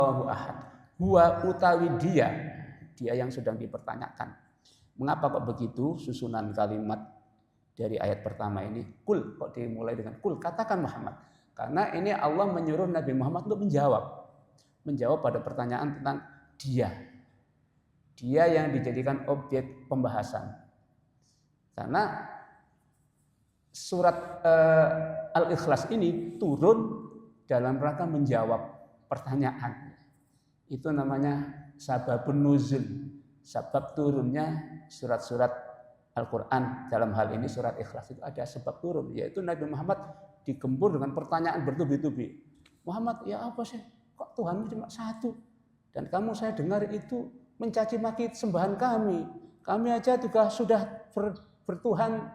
Allahu ahad. Huwa utawi dia yang sedang dipertanyakan. Mengapa kok begitu susunan kalimat dari ayat pertama ini? Kul, kok dimulai dengan kul, katakan Muhammad. Karena ini Allah menyuruh Nabi Muhammad untuk menjawab pada pertanyaan tentang dia yang dijadikan objek pembahasan. Karena surat Al-Ikhlas ini turun dalam rangka menjawab pertanyaan. Itu namanya sababun nuzul, sebab turunnya surat-surat Al-Quran. Dalam hal ini surat Ikhlas itu ada sebab turun, yaitu Nabi Muhammad digempur dengan pertanyaan bertubi-tubi. Muhammad, ya apa sih? Kok Tuhanmu cuma satu? Dan kamu saya dengar itu mencaci maki sembahan kami. Kami aja juga sudah bertuhan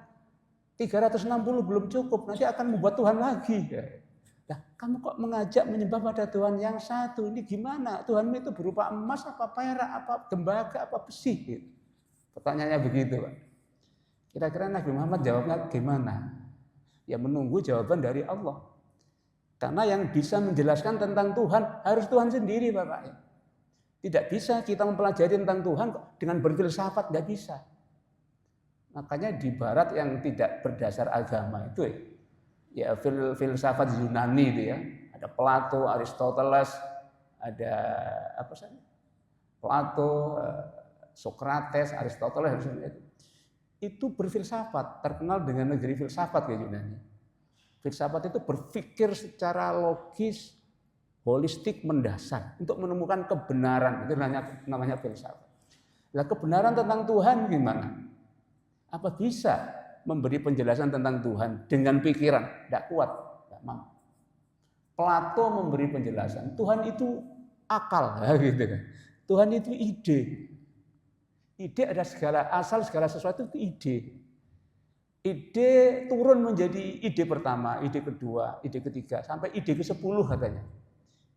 360 belum cukup, nanti akan membuat Tuhan lagi. Nah, kamu kok mengajak menyembah pada Tuhan yang satu? Ini gimana? Tuhanmu itu berupa emas, apa perak, apa tembaga, apa besi? Gitu. Pertanyaannya begitu, Pak. Kira-kira Nabi Muhammad jawabnya gimana? Ya menunggu jawaban dari Allah. Karena yang bisa menjelaskan tentang Tuhan harus Tuhan sendiri, Bapak. Tidak bisa kita mempelajari tentang Tuhan dengan berfilsafat, tidak bisa. Makanya di Barat yang tidak berdasar agama itu ya filsafat Yunani itu ya, ada Plato, Aristoteles, ada apa saja, Plato, Sokrates, Aristoteles itu berfilsafat, terkenal dengan negeri filsafat ya Yunani. Filsafat itu berpikir secara logis, holistik, mendasar untuk menemukan kebenaran, itu namanya filsafat. Nah, kebenaran tentang Tuhan gimana? Apa bisa memberi penjelasan tentang Tuhan dengan pikiran? Tidak kuat, tidak mampu. Plato memberi penjelasan, Tuhan itu akal, gitu kan. Tuhan itu ide. Ide ada asal segala sesuatu itu ide. Ide turun menjadi ide pertama, ide kedua, ide ketiga, sampai ide ke-10 katanya.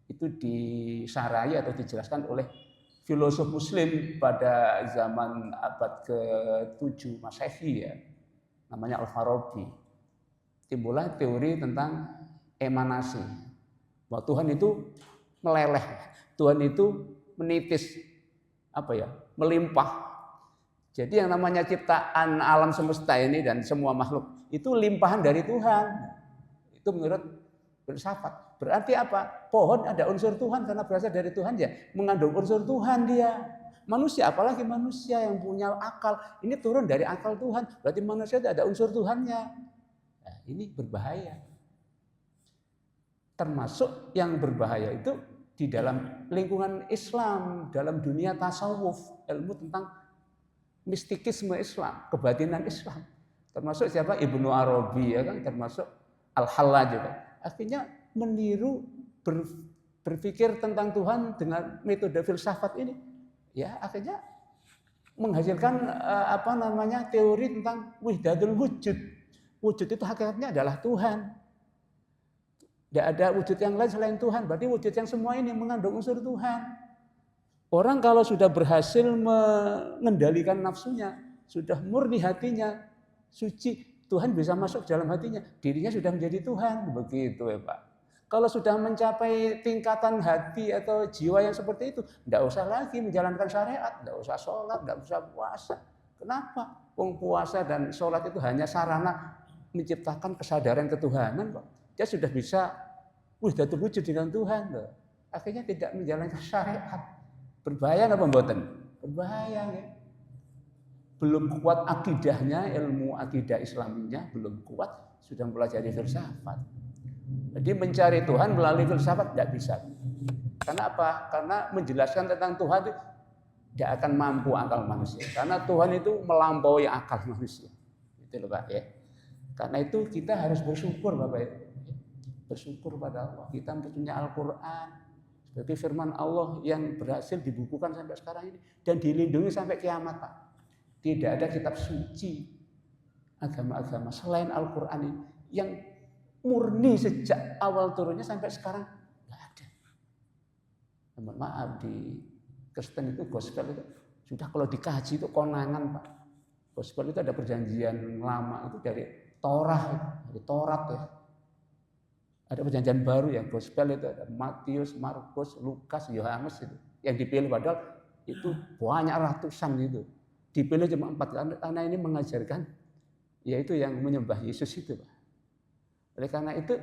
Itu disarai atau dijelaskan oleh filosof Muslim pada zaman abad ke-7 Masehi ya, namanya Al-Farabi. Timbullah teori tentang emanasi, bahwa Tuhan itu meleleh, Tuhan itu menitis, melimpah. Jadi yang namanya ciptaan alam semesta ini dan semua makhluk itu limpahan dari Tuhan. Itu menurut filsafat. Berarti apa? Pohon ada unsur Tuhan karena berasal dari Tuhan ya, mengandung unsur Tuhan dia. Manusia, apalagi manusia yang punya akal, ini turun dari akal Tuhan. Berarti manusia itu ada unsur Tuhannya. Nah, ini berbahaya. Termasuk yang berbahaya itu di dalam lingkungan Islam, dalam dunia tasawuf, ilmu tentang mistikisme Islam, kebatinan Islam. Termasuk siapa? Ibnu Arabi ya kan, termasuk Al-Hallaj juga. Akhirnya meniru berpikir tentang Tuhan dengan metode filsafat ini, ya akhirnya menghasilkan teori tentang wihdatul wujud. Wujud itu hakikatnya adalah Tuhan. Tidak ada wujud yang lain selain Tuhan. Berarti wujud yang semua ini mengandung unsur Tuhan. Orang kalau sudah berhasil mengendalikan nafsunya, sudah murni hatinya, suci, Tuhan bisa masuk dalam hatinya. Dirinya sudah menjadi Tuhan. Begitu ya Pak. Kalau sudah mencapai tingkatan hati atau jiwa yang seperti itu, tidak usah lagi menjalankan syariat, tidak usah sholat, tidak usah puasa. Kenapa? Puasa dan sholat itu hanya sarana menciptakan kesadaran ketuhanan kok. Dia sudah bisa wihdatul wujud dengan Tuhan. Akhirnya tidak menjalankan syariat. Berbahaya apa mboten? Berbahaya ya. Belum kuat akidahnya, ilmu akidah Islaminya belum kuat, sudah mempelajari filsafat. Jadi mencari Tuhan melalui filsafat tidak bisa. Karena apa? Karena menjelaskan tentang Tuhan itu tidak akan mampu akal manusia. Karena Tuhan itu melampaui akal manusia. Itu loh Pak ya. Karena itu kita harus bersyukur Bapak ya. Bersyukur pada Allah. Kita punya Al-Quran sebagai firman Allah yang berhasil dibukukan sampai sekarang ini dan dilindungi sampai kiamat Pak. Tidak ada kitab suci agama-agama selain Al-Quran ini yang murni sejak awal turunnya sampai sekarang nggak ada. Mohon maaf, di Kristen itu gospel itu sudah kalau dikaji itu konangan Pak. Gospel itu ada perjanjian lama itu dari Taurat ya. Ada perjanjian baru yang gospel itu ada Matius, Markus, Lukas, Yohanes itu. Yang dipilih padahal itu banyak ratusan itu. Dipilih cuma 4 karena ini mengajarkan yaitu yang menyembah Yesus itu, Pak. Oleh karena itu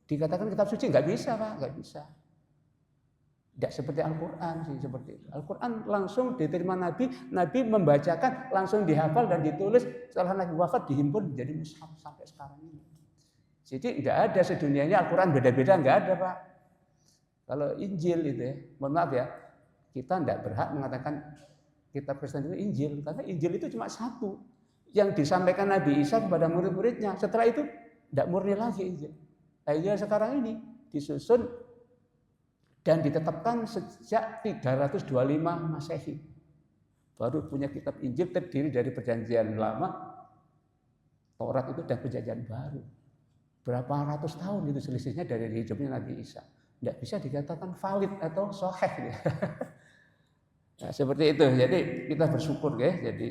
dikatakan kitab suci nggak bisa, Pak, nggak bisa. Tidak seperti Al-Quran sih, seperti itu. Al-Quran langsung diterima Nabi, Nabi membacakan, langsung dihafal dan ditulis, setelah Nabi wafat dihimpun menjadi mushaf sampai sekarang ini. Jadi nggak ada sedunianya Al-Quran beda-beda, nggak ada, Pak. Kalau Injil itu ya, mohon maaf ya, kita nggak berhak mengatakan kitab Kristen itu Injil, karena Injil itu cuma satu yang disampaikan Nabi Isa kepada murid-muridnya. Setelah itu nggak murni lagi Injil. Nah, Injil sekarang ini disusun dan ditetapkan sejak 325 Masehi. Baru punya kitab Injil terdiri dari perjanjian lama, Taurat itu dan perjanjian baru. Berapa ratus tahun itu selisihnya dari hidupnya Nabi Isa. Tidak bisa dikatakan valid atau sahih. Nah, seperti itu. Jadi kita bersyukur ya. Jadi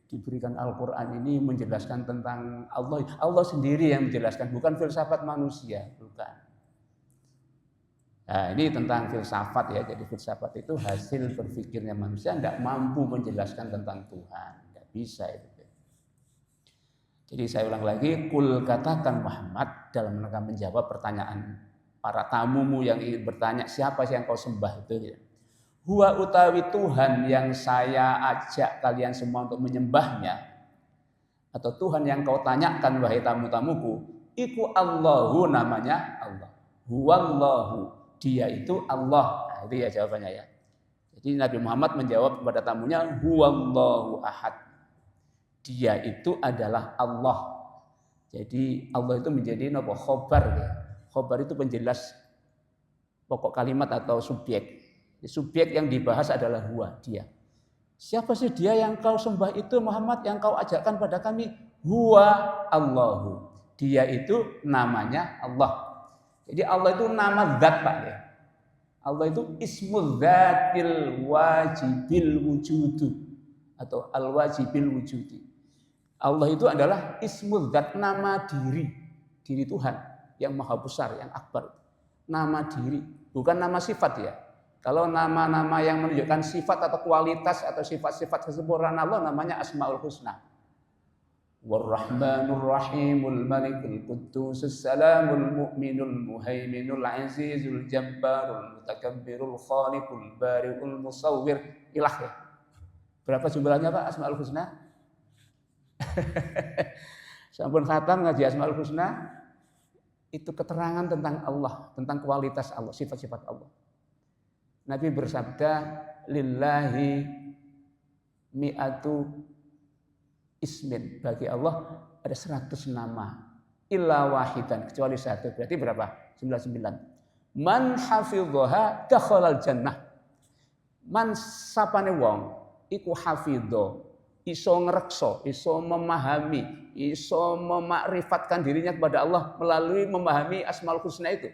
diberikan Al-Quran ini menjelaskan tentang Allah. Allah sendiri yang menjelaskan, bukan filsafat manusia, bukan. Nah, ini tentang filsafat ya. Jadi filsafat itu hasil berpikirnya manusia, tidak mampu menjelaskan tentang Tuhan. Tidak bisa itu. Jadi saya ulang lagi, kul katakan Muhammad dalam rangka menjawab pertanyaan para tamumu yang ingin bertanya, siapa sih yang kau sembah itu? Huwa utawi Tuhan yang saya ajak kalian semua untuk menyembahnya, atau Tuhan yang kau tanyakan wahai tamu-tamuku, iku Allahu, namanya Allah. Huwallahu, dia itu Allah. Nah, itu ya jawabannya ya. Jadi Nabi Muhammad menjawab kepada tamunya, huwallahu ahad. Dia itu adalah Allah. Jadi Allah itu menjadi khobar ya. Khobar itu penjelas pokok kalimat atau subjek. Subjek yang dibahas adalah huwa, dia. Siapa sih dia yang kau sembah itu Muhammad, yang kau ajakkan pada kami? Huwa Allahu. Dia itu namanya Allah. Jadi Allah itu nama zat, Pak ya. Allah itu ismul zatil wajibil wujudu atau al wajibil wujudi. Allah itu adalah ismul zat, nama diri Tuhan yang maha besar, yang akbar. Nama diri, bukan nama sifat ya. Kalau nama-nama yang menunjukkan sifat atau kualitas atau sifat-sifat kesempurnaan Allah namanya Asmaul Husna. War-Rahmanur Rahimul Malikul Quddusus Salamul Mu'minul Muhaiminul Azizul Jabbarul Mutakabbirul Khaliqul Bari'ul Musawwir. Ilah ya. Berapa jumlahnya Pak Asmaul Husna? Sampun khatam ngaji Asmaul Husna, itu keterangan tentang Allah, tentang kualitas Allah, sifat-sifat Allah. Nabi bersabda, lillahi mi'atu ismin, bagi Allah ada 100 nama, illa wahidan, kecuali satu. Berarti berapa? 99. Man hafidhaha dakhalal jannah. Man sapane wong iku hafidho, iso ngrekso, iso memahami, iso memakrifatkan dirinya kepada Allah melalui memahami Asmaul Husna itu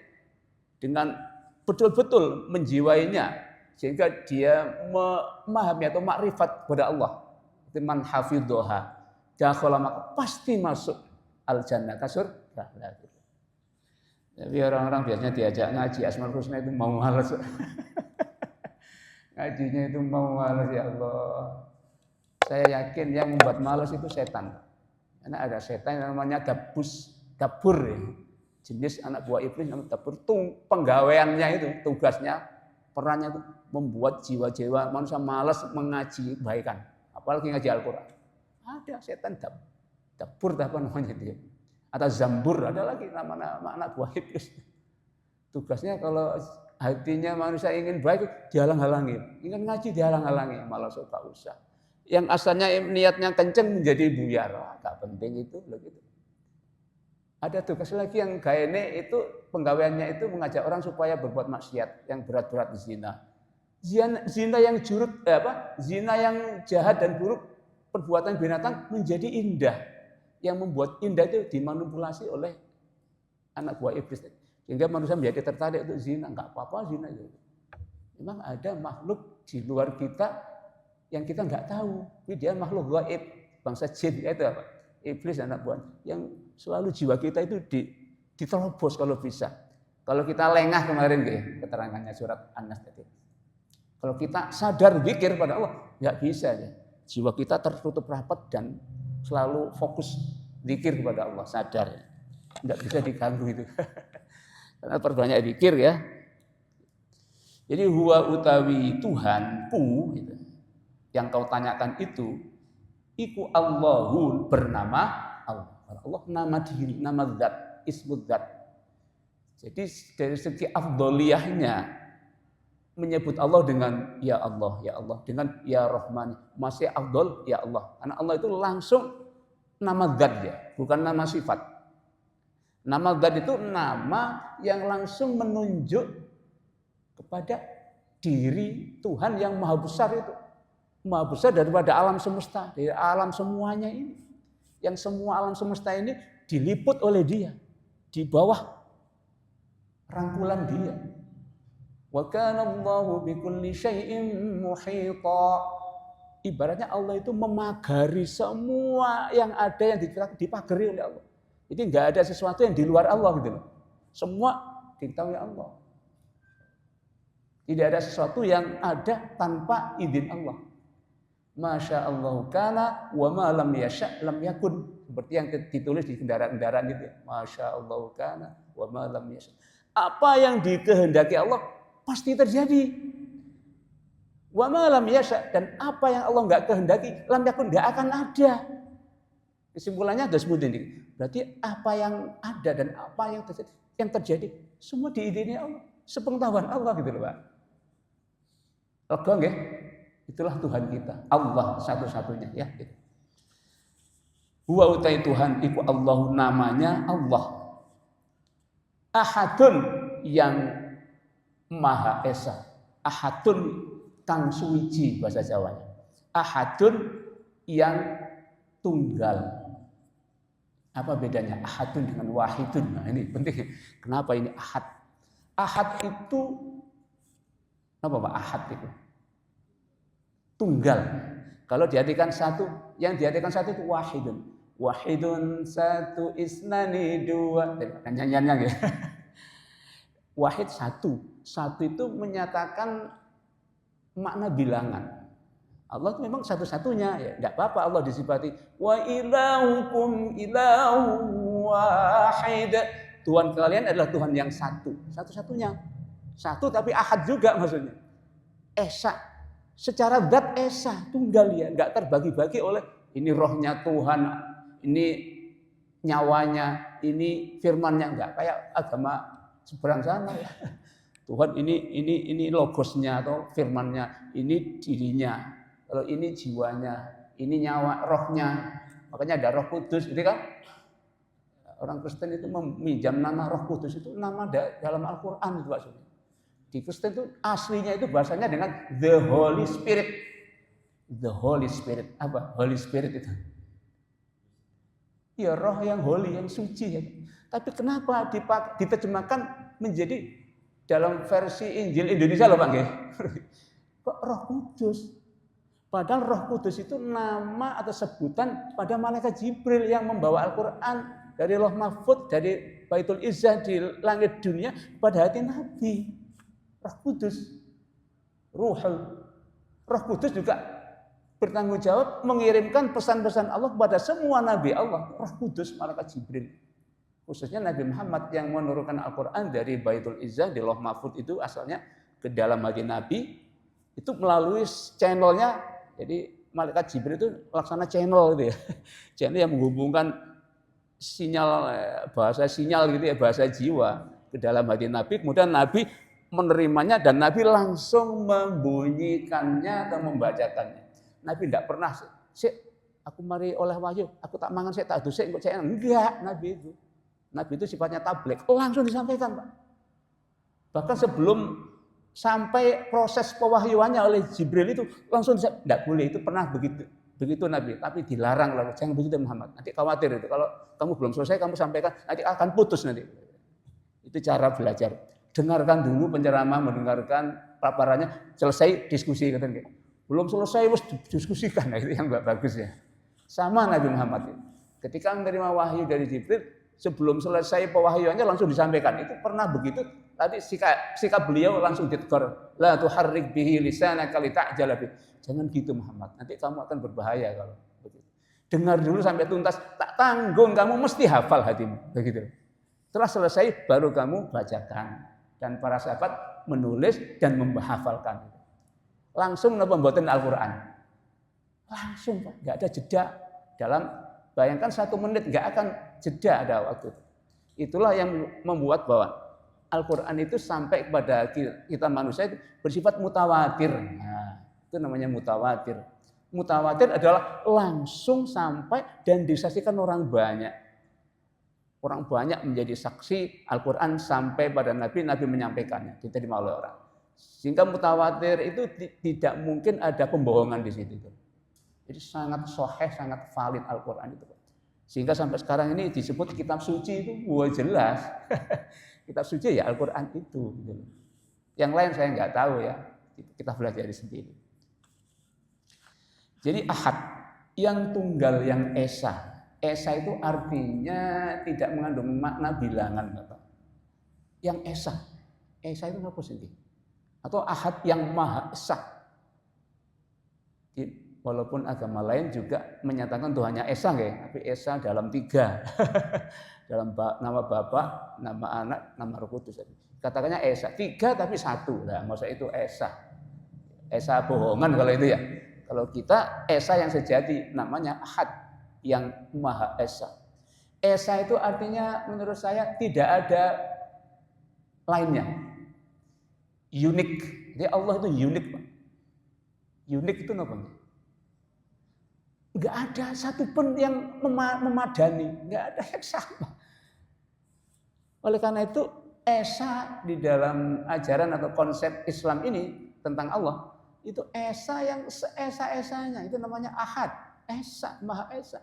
dengan betul-betul menjiwainya sehingga dia memahami atau makrifat kepada Allah. Itu man hafidhoha dakhala, maka pasti masuk al-jannah, surga. Tapi orang-orang biasanya diajak ngaji Asmaul Husna itu mau malas. Ngajinya itu mau malas, ya Allah. Saya yakin yang membuat malas itu setan. Karena ada setan yang namanya dabur ya. Jenis anak buah iblis namanya dabur. Penggawaiannya itu, tugasnya, perannya itu membuat jiwa-jiwa manusia malas mengaji kebaikan. Apalagi ngaji Al-Quran. Ada setan dabur apa namanya dia. Atau zambur, ada lagi nama-nama anak buah iblis. Tugasnya kalau hatinya manusia ingin baik, dihalang-halangi. Ingin ngaji dihalang-halangi, malah suka usah. Yang asalnya niatnya kenceng menjadi buyar. Gak penting itu begitu. Ada tugas lagi yang gaene itu penggawaiannya itu mengajak orang supaya berbuat maksiat yang berat-berat zina. Zina yang zina yang jahat dan buruk, perbuatan binatang menjadi indah. Yang membuat indah itu dimanipulasi oleh anak buah iblis. Sehingga manusia menjadi tertarik untuk zina. Enggak apa-apa zina itu. Memang ada makhluk di luar kita yang kita nggak tahu, tapi dia makhluk gaib, bangsa jin itu apa? Iblis anak buah yang selalu jiwa kita itu diterobos kalau bisa. Kalau kita lengah kemarin keterangannya surat An-Nas tadi. Kalau kita sadar zikir pada Allah, nggak bisa ya. Jiwa kita tertutup rapat dan selalu fokus zikir kepada Allah, sadar. Nggak bisa diganggu itu. Karena perbanyak zikir ya. Jadi huwa utawi Tuhanku gitu. Yang kau tanyakan itu iku Allahul bernama Allah. Allah nama diri, nama zat, ismud zat. Jadi dari segi afdoliyahnya menyebut Allah dengan ya Allah, dengan ya Rahman, masih afdol ya Allah. Karena Allah itu langsung nama zat ya, bukan nama sifat. Nama zat itu nama yang langsung menunjuk kepada diri Tuhan yang maha besar itu. Maha besar daripada alam semesta, dari alam semuanya ini. Yang semua alam semesta ini diliput oleh Dia, di bawah rangkulan Dia. Wa kana Allahu bikulli syai'in muhita. Ibaratnya Allah itu memagari semua yang ada yang dipagari oleh Allah. Jadi enggak ada sesuatu yang di luar Allah gitu loh. Semua diketahui Allah. Tidak ada sesuatu yang ada tanpa izin Allah. Masya Allah kana wa ma lam yasha lam yakun. Seperti yang ditulis di kendaraan-kendaraan itu. Masya Allah kana wa ma lam yasha. Apa yang dikehendaki Allah pasti terjadi. Wa ma lam yasha, dan apa yang Allah enggak kehendaki lam yakun, enggak akan ada. Kesimpulannya ada seperti ini. Berarti apa yang ada dan apa yang terjadi semua diizini Allah. Sepengetahuan Allah gitu loh, Pak. Lega nggih? Itulah Tuhan kita. Allah satu-satunya ya. Huwa utai Tuhan iku Allahu, namanya Allah. Ahadun yang Maha Esa. Ahadun kang suwiji bahasa Jawanya. Ahadun yang tunggal. Apa bedanya ahadun dengan wahidun? Nah, ini penting. Kenapa ini ahad? Ahad itu apa Pak? Ahad itu tunggal. Kalau diartikan satu, yang diartikan satu itu wahidun. Wahidun satu, isnani dua. Nyanyiannya ya. Wahid satu. Satu itu menyatakan makna bilangan. Allah itu memang satu-satunya, ya enggak apa-apa Allah disifati wa ilahukum ilahu wahid. Tuhan kalian adalah Tuhan yang satu, satu-satunya. Satu tapi ahad juga maksudnya. Esa. Secara zat esa, tunggal ya, enggak terbagi-bagi oleh ini rohnya Tuhan, ini nyawanya, ini firmannya, enggak kayak agama seberang sana ya. Tuhan ini logosnya atau firmannya, ini dirinya. Kalau ini jiwanya, ini nyawa rohnya. Makanya ada Roh Kudus, itu kan orang Kristen itu meminjam nama Roh Kudus itu nama dalam Al-Qur'an itu maksudnya. Di Kristen itu aslinya itu bahasanya dengan the Holy Spirit. The Holy Spirit. Apa? Holy Spirit itu. Ya roh yang holy, yang suci ya. Tapi kenapa diterjemahkan menjadi dalam versi Injil Indonesia loh Pak nggih? Kok Roh Kudus? Padahal Roh Kudus itu nama atau sebutan pada malaikat Jibril yang membawa Al-Qur'an dari Lauh Mahfudz, dari Baitul Izzah di langit dunia pada hati Nabi. Roh Kudus, Roh Kudus juga bertanggung jawab mengirimkan pesan-pesan Allah kepada semua Nabi Allah. Roh Kudus, malaikat Jibril. Khususnya Nabi Muhammad yang menurunkan Al-Quran dari Baitul Izzah di Lauh Mahfudz itu asalnya ke dalam hati Nabi. Itu melalui channelnya, jadi malaikat Jibril itu laksana channel gitu ya. Channel yang menghubungkan sinyal, bahasa sinyal gitu ya, bahasa jiwa ke dalam hati Nabi. Kemudian Nabi menerimanya dan Nabi langsung membunyikannya atau membacakannya. Nabi tidak pernah, aku mari oleh wahyu, aku tak mangan, saya tak dusik, saya enggak. Nabi itu sifatnya tabligh, langsung disampaikan Pak. Bahkan sebelum sampai proses pewahyuannya oleh Jibril itu langsung tidak boleh, itu pernah begitu Nabi, tapi dilarang lalu jangan begitu Muhammad. Nanti khawatir itu kalau kamu belum selesai kamu sampaikan nanti akan putus nanti. Itu cara belajar. Dengarkan dulu penceramah, mendengarkan paparannya, selesai diskusi katanya. Belum selesai wis diskusikan, nah, itu yang bagus ya. Sama Nabi Muhammad itu. Ketika menerima wahyu dari Jibril, sebelum selesai pewahyuannya langsung disampaikan. Itu pernah begitu tadi sikap beliau langsung ditegur, la tuharrik bihi lisanaka lita'jala bih. Jangan gitu Muhammad, nanti kamu akan berbahaya kalau begitu. Dengar dulu sampai tuntas, tak tanggung kamu mesti hafal hatimu, begitu. Setelah selesai baru kamu bacakan. Dan para sahabat menulis dan menghafalkan. Langsung membuatkan Al-Quran. Langsung Pak, nggak ada jeda. Dalam bayangkan 1 menit nggak akan jeda ada waktu. Itulah yang membuat bahwa Al-Quran itu sampai kepada kita manusia itu bersifat mutawatir. Nah, itu namanya mutawatir. Mutawatir adalah langsung sampai dan disaksikan orang banyak. Orang banyak menjadi saksi Al-Quran sampai pada Nabi menyampaikannya, diterima oleh orang. Sehingga mutawatir itu tidak mungkin ada pembohongan di situ. Jadi sangat sahih, sangat valid Al-Quran itu. Sehingga sampai sekarang ini disebut kitab suci itu, wah jelas. Kitab suci ya Al-Quran itu. Yang lain saya nggak tahu ya, kita belajar sendiri. Jadi ahad, yang tunggal, yang esa. Esa itu artinya tidak mengandung makna bilangan, Bapak. Yang esa. Esa itu apa sih? Atau ahad yang maha esa. Walaupun agama lain juga menyatakan Tuhannya esa, tapi esa dalam 3. Dalam nama Bapa, nama Anak, nama Roh Kudus. Katakannya esa. 3 tapi 1. Nah, maksud itu esa. Esa bohongan kalau itu ya. Kalau kita esa yang sejati namanya ahad. Yang maha esa. Esa itu artinya menurut saya tidak ada lainnya. Unik. Jadi Allah itu unik, Pak. Unik itu apa? Enggak ada satupun yang memadani, enggak ada yang sama. Oleh karena itu esa di dalam ajaran atau konsep Islam ini tentang Allah itu esa yang seesa-esanya, itu namanya ahad. Esa, maha esa.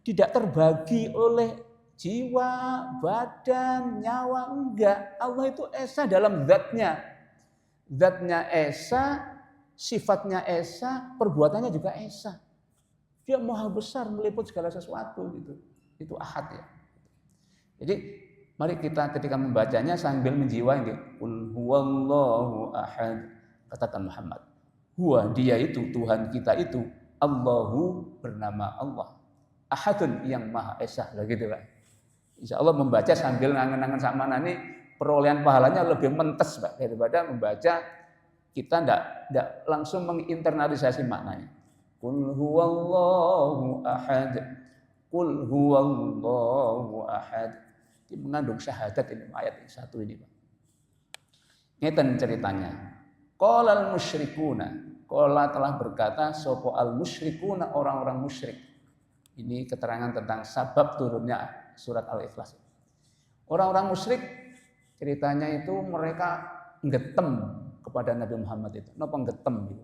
Tidak terbagi oleh jiwa, badan, nyawa, enggak. Allah itu esa dalam zatnya. Zatnya esa, sifatnya esa, perbuatannya juga esa. Dia maha besar meliput segala sesuatu gitu. Itu ahad ya. Jadi mari kita ketika membacanya sambil menjiwai gitu. Qul huwallahu ahad. Katakan Muhammad. Huwa, dia itu, Tuhan kita itu, Allahu, bernama Allah. Ahadun, yang maha esa, gitu Pak. Insya Allah membaca sambil ngangen-ngangen sama nani, perolehan pahalanya lebih mentes Pak, daripada membaca kita tidak langsung menginternalisasi maknanya. Qul huwallahu ahad. Qul huwallahu ahad. Ini mengandung syahadat ini ayat 1 ini Pak. Ngeten ceritanya. Qala al-musyrikuna. Qala telah berkata sapa al-musyrikuna, orang-orang musyrik. Ini keterangan tentang sabab turunnya surat Al-Ikhlas. Orang-orang musyrik ceritanya itu mereka ngetem kepada Nabi Muhammad itu. Napa ngetem gitu?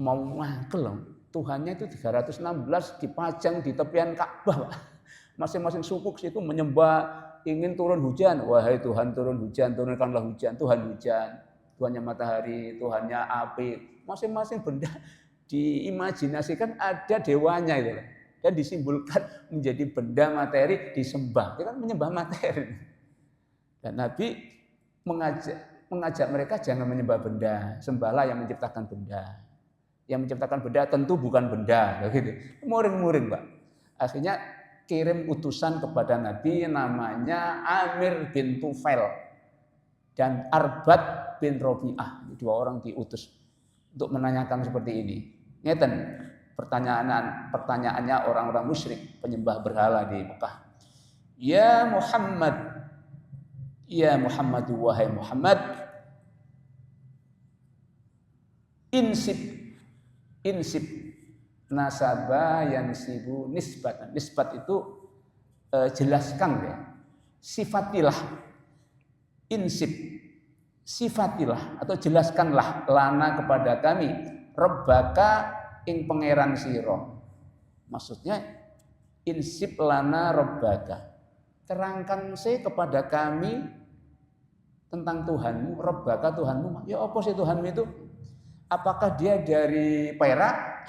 Mau mangkel Tuhannya itu 316 dipajang di tepian Ka'bah. Masing-masing suku situ menyembah, ingin turun hujan. Wahai Tuhan, turun hujan, turunkanlah hujan. Tuhan hujan, Tuhannya matahari, Tuhannya api. Masing-masing benda diimajinasikan ada dewanya itu dan disimbolkan menjadi benda materi disembah. Itu kan menyembah materi. Dan Nabi mengajak mereka jangan menyembah benda, sembahlah yang menciptakan benda. Yang menciptakan benda tentu bukan benda, begitu. Muring-muring, Pak. Akhirnya kirim utusan kepada Nabi namanya Amir bin Tufail dan Arbad bin Robi'ah. 2 orang diutus untuk menanyakan seperti ini. Ngeten pertanyaannya orang-orang musyrik penyembah berhala di Mekah. Ya Muhammad, wahai Muhammad, insib nasaba yansibu nisbatan. Nisbat itu jelaskan ya. Sifatilah, insib, sifatilah atau jelaskanlah lana kepada kami Rabbaka ing pangeran sira. Maksudnya insib lana Rabbaka. Terangkan kepada kami tentang Tuhanmu, Rabbaka Tuhanmu. Ya apa sih Tuhanmu itu? Apakah dia dari perak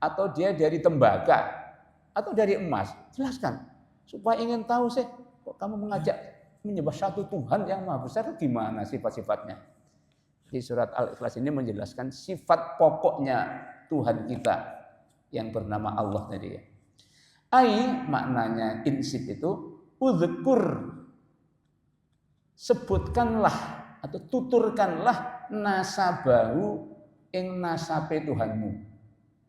atau dia dari tembaga atau dari emas? Jelaskan supaya ingin tahu sih kok kamu mengajak menyembah satu Tuhan yang maha besar itu gimana sifat-sifatnya? Di surat Al-Ikhlas ini menjelaskan sifat pokoknya Tuhan kita yang bernama Allah tadi ya. Ai maknanya insib itu udzkur, sebutkanlah atau tuturkanlah nasabahu ing nasabe Tuhanmu.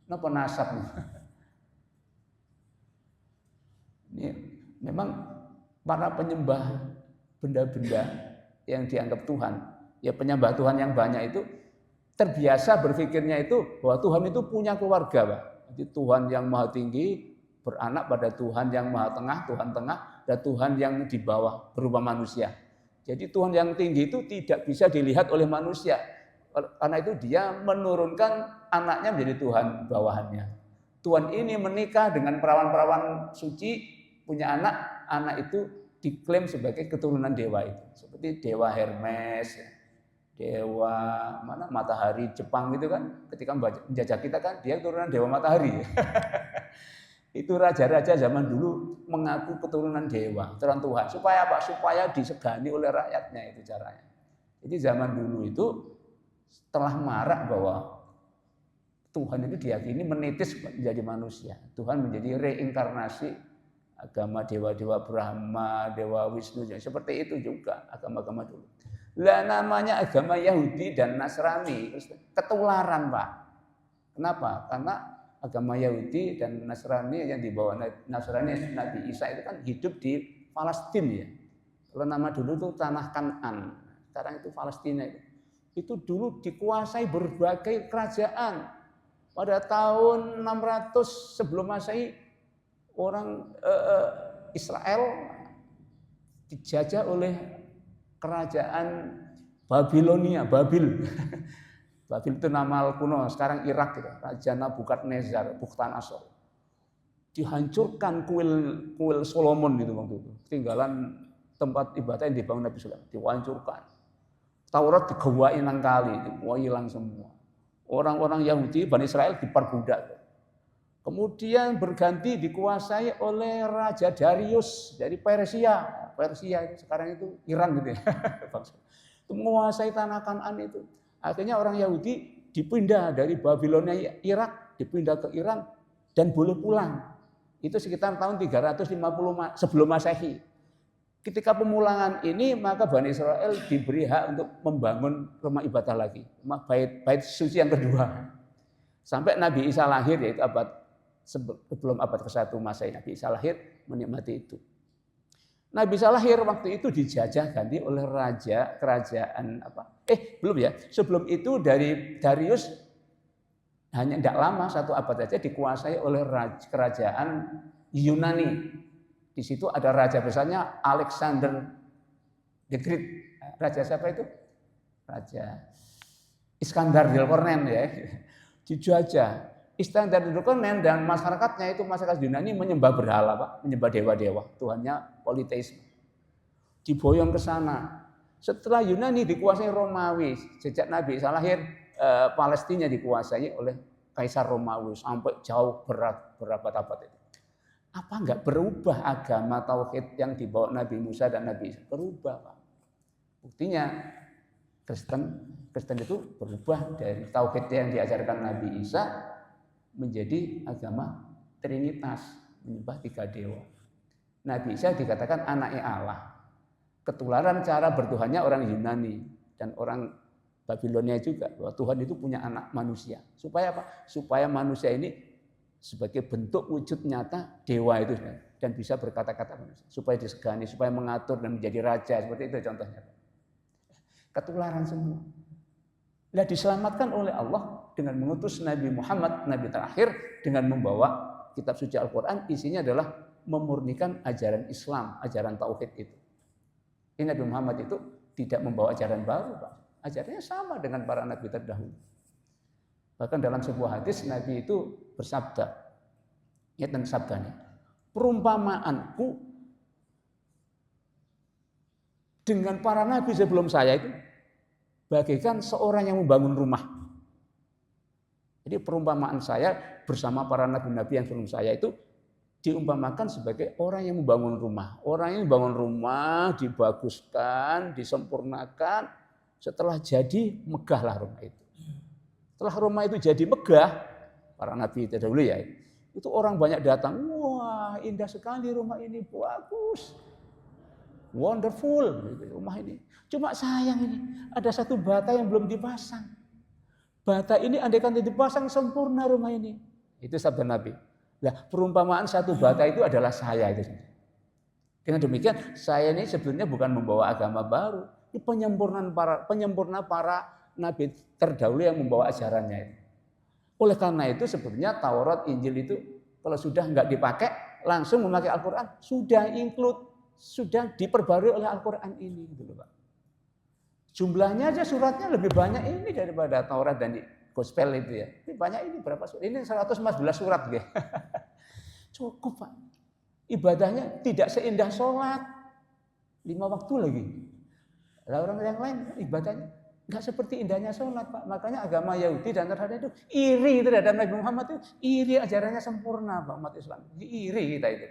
Napa nasabnya? Ini memang para penyembah benda-benda yang dianggap Tuhan, ya penyembah Tuhan yang banyak itu terbiasa berpikirnya itu bahwa Tuhan itu punya keluarga, Pak. Jadi Tuhan yang maha tinggi beranak pada Tuhan yang maha tengah, Tuhan tengah, dan Tuhan yang di bawah berupa manusia. Jadi Tuhan yang tinggi itu tidak bisa dilihat oleh manusia. Karena itu dia menurunkan anaknya menjadi Tuhan bawahannya. Tuhan ini menikah dengan perawan-perawan suci, punya anak, anak itu diklaim sebagai keturunan dewa itu. Seperti dewa Hermes, dewa mana matahari Jepang gitu kan. Ketika menjajah kita kan dia keturunan dewa matahari. Itu raja-raja zaman dulu mengaku keturunan dewa, keturunan Tuhan. Supaya apa? Supaya disegani oleh rakyatnya, itu caranya. Jadi zaman dulu itu setelah marak bahwa Tuhan itu diyakini menitis menjadi manusia. Tuhan menjadi reinkarnasi agama dewa-dewa Brahma, dewa Wisnu, seperti itu juga agama-agama dulu. Lah namanya agama Yahudi dan Nasrani ketularan, Pak. Kenapa? Karena agama Yahudi dan Nasrani yang dibawa Nasrani Nabi Isa itu kan hidup di Palestina ya. Kalau nama dulu itu tanah Kan'an, sekarang itu Palestina itu. Itu dulu dikuasai berbagai kerajaan. Pada tahun 600 sebelum Masehi orang Israel dijajah oleh kerajaan Babilonia, Babil. Babil itu nama kuno, sekarang Irak gitu. Raja Nabukadnezar, Bukhtanasor. Dihancurkan kuil Solomon gitu waktu itu. Tinggalan tempat ibadah yang dibangun Nabi Sulaiman, dihancurkan. Taurat digawain nang kali, wah hilang semua. Orang-orang Yahudi, Bani Israel diperbudak. Kemudian berganti dikuasai oleh Raja Darius dari Persia. Persia itu sekarang itu Iran gitu ya. Itu menguasai tanah Kan'an itu. Akhirnya orang Yahudi dipindah dari Babilonia Irak, dipindah ke Iran dan boleh pulang. Itu sekitar tahun 350 sebelum Masehi. Ketika pemulangan ini maka Bani Israel diberi hak untuk membangun rumah ibadah lagi, bait suci yang kedua. Sampai Nabi Isa lahir, yaitu sebelum abad ke-1 Masehi, Nabi Isa lahir menikmati itu. Nabi Isa lahir waktu itu dijajah ganti oleh raja kerajaan belum ya. Sebelum itu dari Darius hanya tidak lama 1 abad saja dikuasai oleh kerajaan Yunani. Di situ ada raja besarnya Alexander the Great. Raja siapa itu? Raja Iskandar Delkornen ya. Dijajah. Iskandar Delkornen dan masyarakatnya itu masyarakat Yunani menyembah berhala, Pak, menyembah dewa-dewa, tuhannya politeisme. Diboyong ke sana. Setelah Yunani dikuasai Romawi, sejak Nabi Isa lahir, Palestina dikuasai oleh Kaisar Romawi sampai jauh berabad-abad itu. Apa enggak berubah agama tauhid yang dibawa Nabi Musa dan Nabi Isa? Berubah, Pak. Buktinya Kristen itu berubah dari tauhid yang diajarkan Nabi Isa menjadi agama Trinitas, menyembah 3 dewa. Nabi Isa dikatakan anaknya Allah. Ketularan cara bertuhannya orang Yunani dan orang Babilonia juga, bahwa Tuhan itu punya anak manusia. Supaya apa? Supaya manusia ini sebagai bentuk wujud nyata dewa itu dan bisa berkata-kata manusia, supaya disegani, supaya mengatur dan menjadi raja, seperti itu contohnya. Ketularan semua. Nah, diselamatkan oleh Allah dengan mengutus Nabi Muhammad, Nabi terakhir, dengan membawa kitab suci Al-Quran, isinya adalah memurnikan ajaran Islam, ajaran tauhid itu. Ini Nabi Muhammad itu tidak membawa ajaran baru, Pak. Ajarannya sama dengan para nabi terdahulu. Bahkan dalam sebuah hadis Nabi itu bersabda, ya dan sabdanya, perumpamaanku dengan para nabi sebelum saya itu bagaikan seorang yang membangun rumah. Jadi perumpamaan saya bersama para nabi-nabi yang sebelum saya itu diumpamakan sebagai orang yang membangun rumah. Orang yang membangun rumah dibaguskan, disempurnakan, setelah jadi megahlah rumah itu. Setelah rumah itu jadi megah, para nabi terdahulu ya, itu orang banyak datang, wah indah sekali rumah ini, bagus, wonderful rumah ini. Cuma sayang ini, ada satu bata yang belum dipasang. Bata ini andaikan dipasang sempurna rumah ini. Itu sabda Nabi. Nah, perumpamaan satu bata itu adalah saya itu. Dengan demikian, saya ini sebenarnya bukan membawa agama baru. Ini penyempurna para nabi terdahulu yang membawa ajarannya itu. Oleh karena itu sebenarnya Taurat, Injil itu kalau sudah nggak dipakai, langsung memakai Al-Quran, sudah include, sudah diperbarui oleh Al-Quran ini. Gitu loh, Pak. Jumlahnya aja suratnya lebih banyak ini daripada Taurat dan Gospel itu ya. Ini banyak ini berapa surat? Ini 114 surat. Ya. Cukup Pak. Ibadahnya tidak seindah sholat. 5 waktu lagi. Lah orang yang lain ibadahnya nggak seperti indahnya sholat Pak. Makanya agama Yahudi dan Nasrani itu iri terhadap Nabi Muhammad itu. Iri ajarannya sempurna Pak umat Islam. Iri kita itu.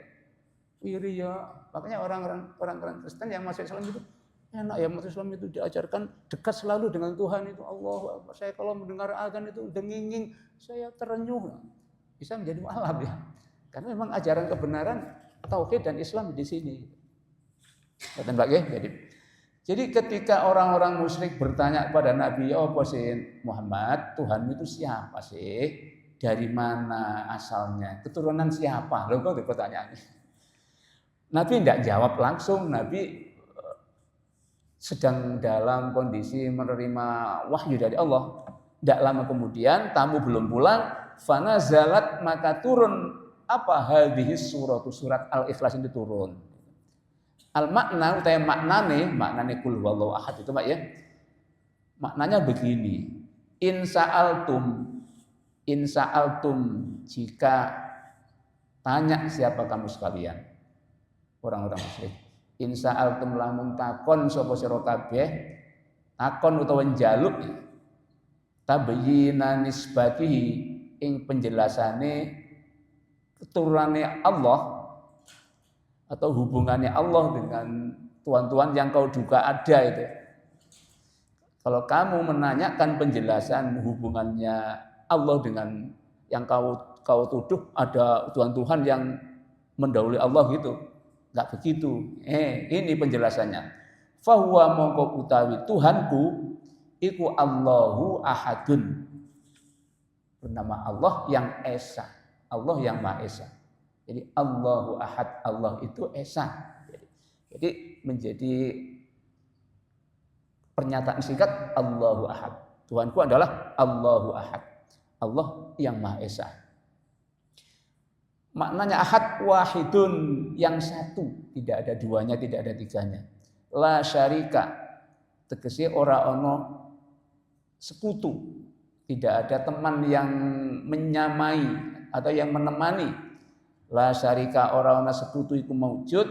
Iri ya. Makanya orang-orang Kristen yang masuk Islam itu enak ya, umat Islam itu diajarkan dekat selalu dengan Tuhan itu. Allah, saya kalau mendengar azan itu denginging, saya terenyuh. Bisa menjadi mualaf ya. Karena memang ajaran kebenaran tauhid dan Islam di sini. Kata Pak ya, jadi ketika orang-orang musyrik bertanya kepada Nabi, "Oh, sih Muhammad, Tuhan itu siapa sih? Dari mana asalnya? Keturunan siapa?" Loh kok pertanyaannya. Nabi tidak jawab langsung, Nabi sedang dalam kondisi menerima wahyu dari Allah. Tidak lama kemudian tamu belum pulang, fanazalat maka turun apa hadhihi surat Al-Ikhlas itu turun. Al-makna utai maknane kul huwallahu ahad itu Pak ya. Maknanya begini. In sa'altum jika tanya siapa kamu sekalian orang-orang musyrik. In sa'altum lamun takon sapa sira kabeh takon utawa njaluk tabyina nisbatihi ing penjelasane keturunannya Allah atau hubungannya Allah dengan tuan-tuan yang kau duga ada itu. Kalau kamu menanyakan penjelasan hubungannya Allah dengan yang kau tuduh ada tuan-tuhan yang mendahului Allah gitu. Enggak begitu. Ini penjelasannya. Fahuwa mongko utawi Tuhanku iku Allahu ahadun. Bernama Allah yang esa. Allah yang Maha Esa. Jadi Allahu ahad, Allah itu esa. Jadi menjadi pernyataan singkat Allahu ahad. Tuhanku adalah Allahu ahad. Allah yang Maha Esa. Maknanya ahad wahidun yang satu, tidak ada duanya, tidak ada tiganya. La syarika tegese ora ono sekutu, tidak ada teman yang menyamai atau yang menemani. La syarika ora ono sekutu iku maujud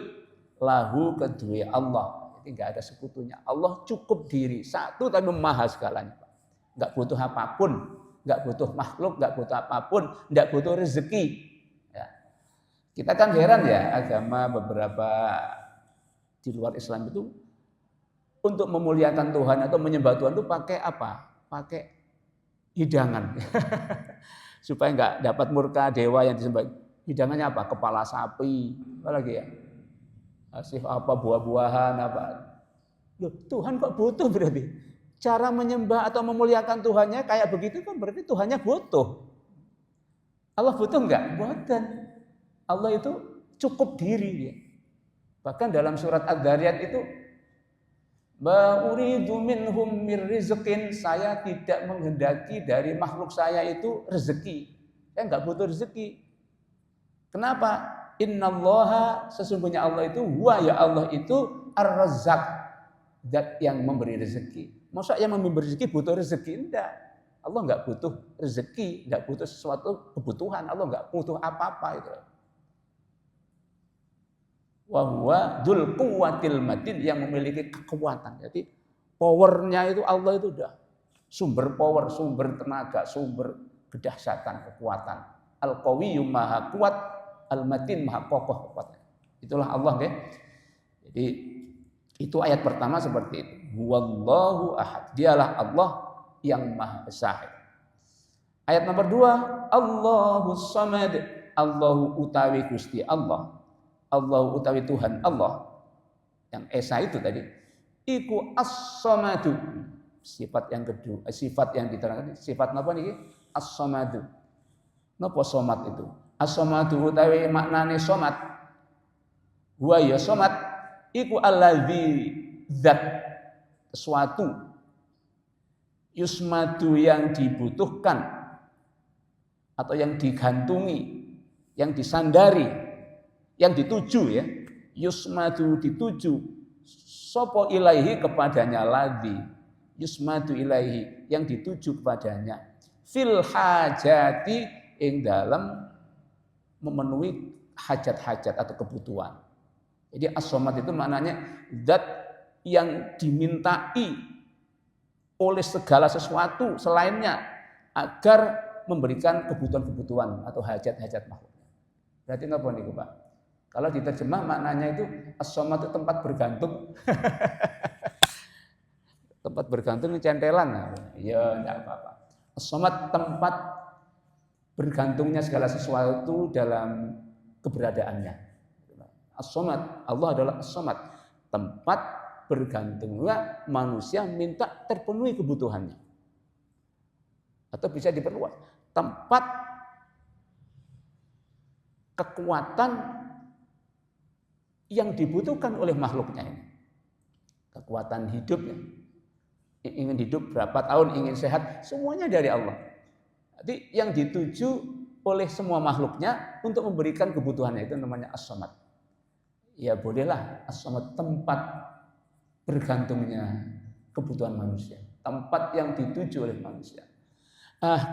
lahu kedue Allah. Jadi enggak ada sekutunya. Allah cukup diri, satu tapi maha segalanya. Enggak butuh apapun, enggak butuh makhluk, enggak butuh apapun, enggak butuh rezeki. Kita kan heran ya, agama beberapa di luar Islam itu untuk memuliakan Tuhan atau menyembah Tuhan itu pakai apa? Pakai hidangan. Supaya enggak dapat murka dewa yang disembah. Hidangannya apa? Kepala sapi, apa lagi ya? Kasih apa buah-buahan apa. Loh, Tuhan kok butuh berarti? Cara menyembah atau memuliakan Tuhannya kayak begitu kan berarti Tuhannya butuh. Allah butuh enggak? Bukan. Allah itu cukup diri ya. Bahkan dalam surat Ad-Dzariyat itu ma uridu minhum mir rizqin, saya tidak menghendaki dari makhluk saya itu rezeki. Saya enggak butuh rezeki. Kenapa? Innallaha, sesungguhnya Allah itu huwa ya Allah itu ar-razzaq, zat yang memberi rezeki. Masa yang memberi rezeki butuh rezeki? Enggak. Allah enggak butuh rezeki, enggak butuh sesuatu kebutuhan. Allah enggak butuh apa-apa itu. Wa huwa dzul quwwatil matin, yang memiliki kekuatan. Jadi powernya itu Allah itu udah sumber power, sumber tenaga, sumber kedahsyatan, kekuatan. Al-Qawiyyu maha kuat, Al-Matin, maha kokoh kuat. Itulah Allah, nggih. Jadi itu ayat pertama seperti itu. Huwallahu ahad. Dialah Allah yang maha besar. Ayat nomor 2, Allahus samad. Allahu utawi Gusti Allah. Allahu utawi Tuhan Allah. Yang esa itu tadi. Iku as-samadu. Sifat yang kedua, sifat yang diterangkan. Sifat napa niki? As-samadu. Napa somat itu? As-samadu utawi maknane somat. Wa ya somat iku allazi zat sesuatu yusmadu yang dibutuhkan atau yang digantungi, yang disandari, yang dituju ya. Yusmadu dituju sopo ilaihi kepadanya ladzi. Yusmadu ilaihi yang dituju kepadanya. Fil hajati ing dalam memenuhi hajat-hajat atau kebutuhan. Jadi as-samad itu maknanya zat yang dimintai oleh segala sesuatu selainnya agar memberikan kebutuhan-kebutuhan atau hajat-hajat makhluknya. Berarti apa nih Pak? Kalau diterjemah maknanya itu as-samad itu tempat bergantung. Tempat bergantung centelan. Ya enggak apa-apa. As-samad tempat bergantungnya segala sesuatu dalam keberadaannya. As-samad, Allah adalah as-samad, tempat bergantungnya manusia minta terpenuhi kebutuhannya. Atau bisa diperluas, tempat kekuatan yang dibutuhkan oleh makhluknya ini. Kekuatan hidupnya. Ingin hidup berapa tahun, ingin sehat, semuanya dari Allah. Jadi yang dituju oleh semua makhluknya untuk memberikan kebutuhannya itu namanya as-samad. Ya bolehlah as-samad tempat bergantungnya kebutuhan manusia, tempat yang dituju oleh manusia.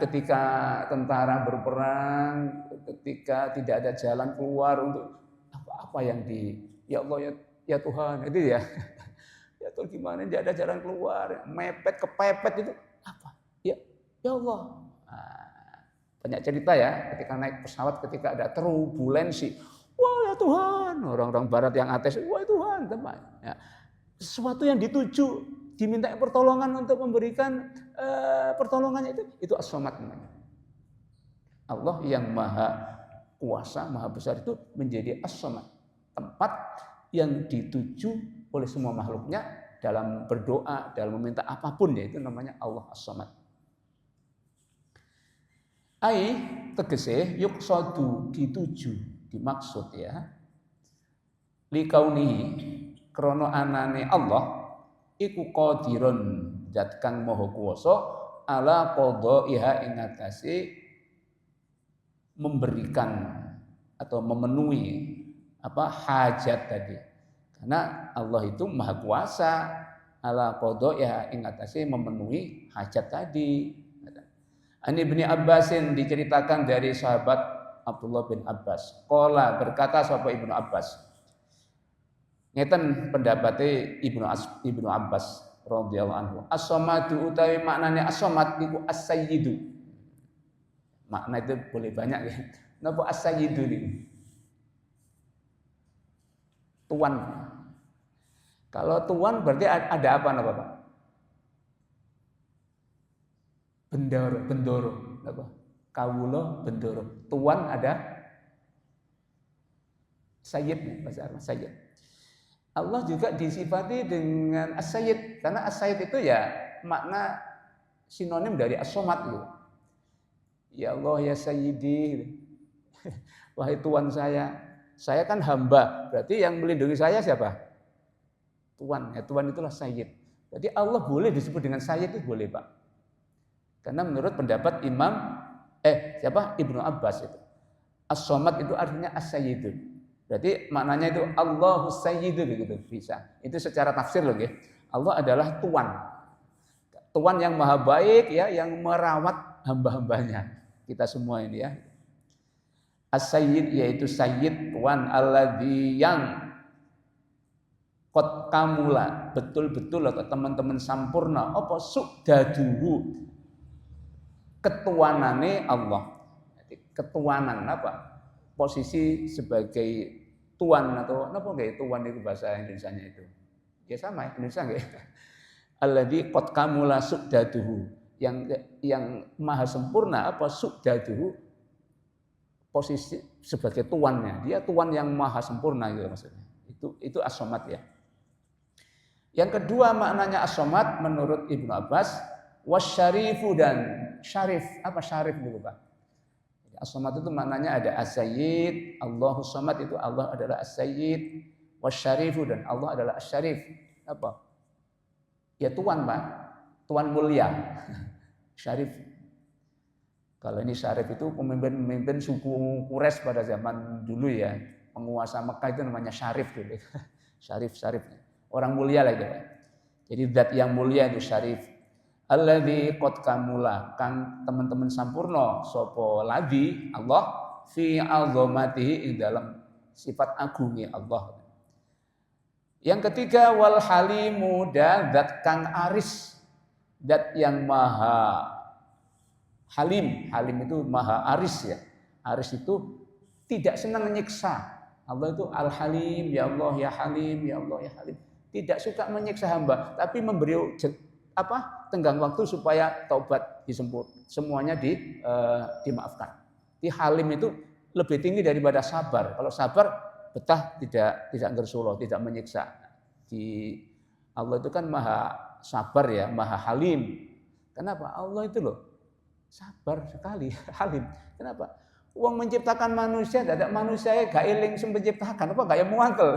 Ketika tentara berperang, ketika tidak ada jalan keluar untuk apa yang ya Allah ya Tuhan itu ya. Ya Tuhan gimana tidak ada jalan keluar, mepet kepepet itu apa? Ya Allah. Banyak cerita ya ketika naik pesawat ketika ada turbulensi. Wah ya Tuhan, orang-orang barat yang ateis, wah Tuhan, teman. Ya. Sesuatu yang dituju, diminta pertolongan untuk memberikan pertolongannya itu as-samad namanya. Allah yang maha kuasa, maha besar itu menjadi as-samad. Tempat yang dituju oleh semua makhluknya dalam berdoa, dalam meminta apapun, yaitu namanya Allah as-samad. Ai tegese yuqsadu dituju. Dimaksud ya likaunihi krana anane Allah iku qadirun zat kang maha kuwasa ala qadaiha ing atase memberikan atau memenuhi hajat tadi. Karena Allah itu maha kuasa ala qadaiha ing atase memenuhi hajat tadi. Ani Ibnu Abbasin diceritakan dari sahabat Abdullah bin Abbas. Qala berkata sahabat Ibnu Abbas. Ngeten pendapatnya Ibnu Abbas radhiyallahu anhu. As-samadu utawi maknane as-samad iku as-sayyidu. Makna itu boleh banyak ya. Napa as-sayyidu niku? Tuan. Kalau tuan berarti ada apa napa Pak? Bendoro, apa? Kawula bendoro. Tuan ada sayyid, bahasa Arab sayyid. Allah juga disifati dengan as-sayyid karena as-sayyid itu ya makna sinonim dari as-samad gitu. Ya Allah ya sayyidi. Wahai tuan saya kan hamba. Berarti yang melindungi saya siapa? Tuan. Ya tuan itulah sayyid. Jadi Allah boleh disebut dengan sayyid itu boleh, Pak. Karena menurut pendapat Ibnu Abbas itu. As-samad itu artinya as-sayyidu. Berarti maknanya itu Allahus sayyidu begitu bisa. Itu secara tafsir loh ya. Allah adalah tuan. Tuan yang maha baik ya, yang merawat hamba-hambanya. Kita semua ini ya. As-sayyid yaitu sayyid tuan alladzi yang qad kamula betul-betul atau teman-teman sampurna apa sudaduhu ketuanane Allah. Ketuanan apa? posisi sebagai tuan atau apa nggih tuan itu bahasa Indonesianya itu. Ya sama Indonesia nggih. Alladzi qad kamula su'daduhu, yang maha sempurna apa su'daduhu, posisi sebagai tuannya. Dia tuan yang maha sempurna gitu maksudnya. Itu as-somad ya. Yang kedua maknanya as-somad menurut Ibnu Abbas wasyarifu, dan syarif. Apa syarif dulu Pak? As-somad itu maknanya ada as-sayyid, Allahus samad itu Allah adalah as-sayyid, wasyarifu, dan Allah adalah as-syarif. Apa? Ya tuan Pak, tuan mulia. Syarif. Kalau ini syarif itu pemimpin suku Quraisy pada zaman dulu ya, penguasa Mekah itu namanya syarif dulu. Syarif. Orang mulia lagi Pak. Jadi zat yang mulia itu syarif. Alladzi qad kamula, kang teman-teman sampurna sapa ladzi Allah fi azamatihi, ing dalam sifat agungnya Allah. Yang ketiga wal halimu, dan zat kang aris, zat yang maha halim. Halim itu maha aris ya. Aris itu tidak senang menyiksa. Allah itu al-halim, ya Allah ya halim, ya Allah ya halim. Tidak suka menyiksa hamba, tapi memberi tenggang waktu supaya taubat disempur, semuanya dimaafkan. Di halim itu lebih tinggi daripada sabar. Kalau sabar betah tidak ngersuloh, tidak menyiksa. Di Allah itu kan maha sabar ya, maha halim. Kenapa? Allah itu loh sabar sekali, halim. Kenapa? Uang menciptakan manusia, dadak manusia gak eling sing menciptakan, apa gak muangkel.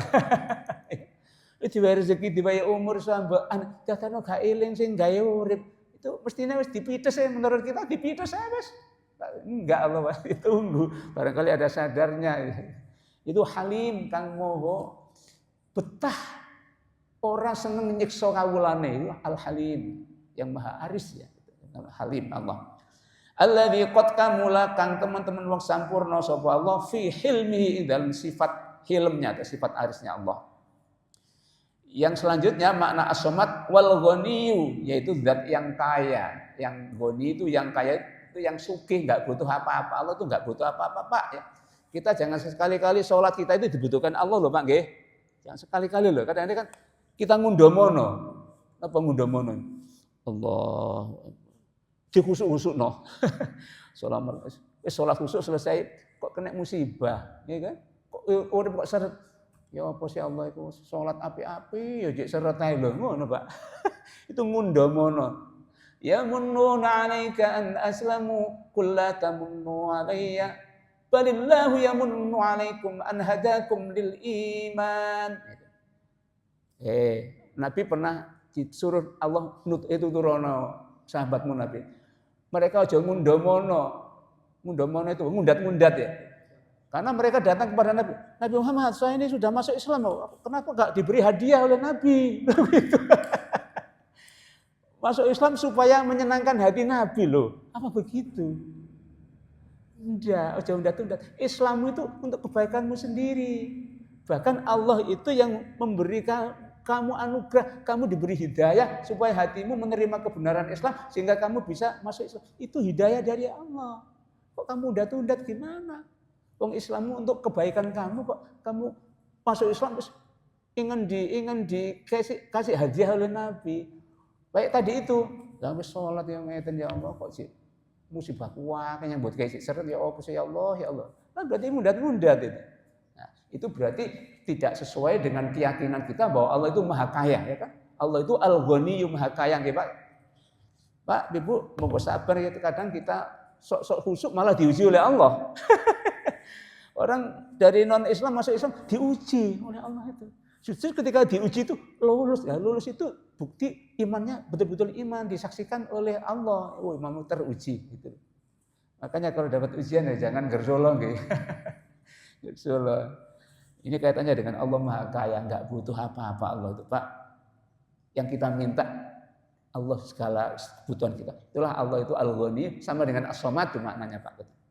Itu rezeki dibayar umur sambaan, dadane gak eling sing gawe urip. Itu mestinya wis dipites ya, menurut kita dipites ya wis. Enggak Allah pasti tunggu, barangkali ada sadarnya. Itu halim kang moho betah ora seneng nyiksa kawulane, itu al-halim yang maha aris ya. Halim Allah. Alladzi qad kamula, kang teman-teman wong sampurna sapa Allah fi hilmihi, dalam sifat hilmnya atau sifat arisnya Allah. Yang selanjutnya makna as-somad wal ghaniyyu, yaitu zat yang kaya. Yang ghani itu yang kaya, itu yang sugih, enggak butuh apa-apa. Allah itu enggak butuh apa-apa, Pak ya. Kita jangan sekali-kali sholat kita itu dibutuhkan Allah loh Pak nggih. Jangan sekali-kali loh. Kadang-kadang kan kita ngundomono. Apa ngundomono? Allah dikhusuk-khusukno. Sholat khusuk selesai kok kena musibah, ya kan? Kok urip kok seret. Ya apa sih Allah itu sholat api-api ya jek seret ae lho ngono Pak. Itu ngundomono. Ya munnuna 'alaika an aslamu qul la tamunnu 'alayya balillahu yamunnu 'alaikum an hadakum lil iman. Nabi pernah disuruh Allah itu turono sahabatmu Nabi. Mereka aja ngundomono. Ngundomono itu ngundat-ngundat ya. Karena mereka datang kepada Nabi. Nabi Muhammad, saya ini sudah masuk Islam. Kenapa enggak diberi hadiah oleh Nabi? Masuk Islam supaya menyenangkan hati Nabi loh. Apa begitu? Enggak, jauh undat-undat. Islam itu untuk kebaikanmu sendiri. Bahkan Allah itu yang memberikan kamu anugerah, kamu diberi hidayah supaya hatimu menerima kebenaran Islam sehingga kamu bisa masuk Islam. Itu hidayah dari Allah. Kok kamu undat-undat gimana? Wong Islammu untuk kebaikan kamu kok kamu masuk Islam terus ingin dikasih hadiah oleh Nabi. Baik tadi itu, lah wis salat yang ngeten ya Allah kok sih musibah kuat yang buat kayak seret ya Allah ya Allah. Nah berarti mundat-mundat itu. Nah, itu berarti tidak sesuai dengan keyakinan kita bahwa Allah itu maha kaya ya kan? Allah itu al-ghaniyyu maha kaya nggih Pak. Pak, Ibu mau sabar ya, kadang kita sok-sok khusyuk malah diuji oleh Allah. Orang dari non-Islam masuk Islam diuji oleh Allah itu. Justru ketika diuji itu lulus. Ya lulus itu bukti imannya betul-betul iman disaksikan oleh Allah. Oh, imanmu teruji gitu. Makanya kalau dapat ujian ya jangan gersolong gitu. Gersolong. Ini kaitannya dengan Allah Maha Kaya, enggak butuh apa-apa Allah itu, Pak. Yang kita minta Allah segala kebutuhan kita. Itulah Allah itu Al-Ghani, sama dengan As-Samad maknanya, Pak.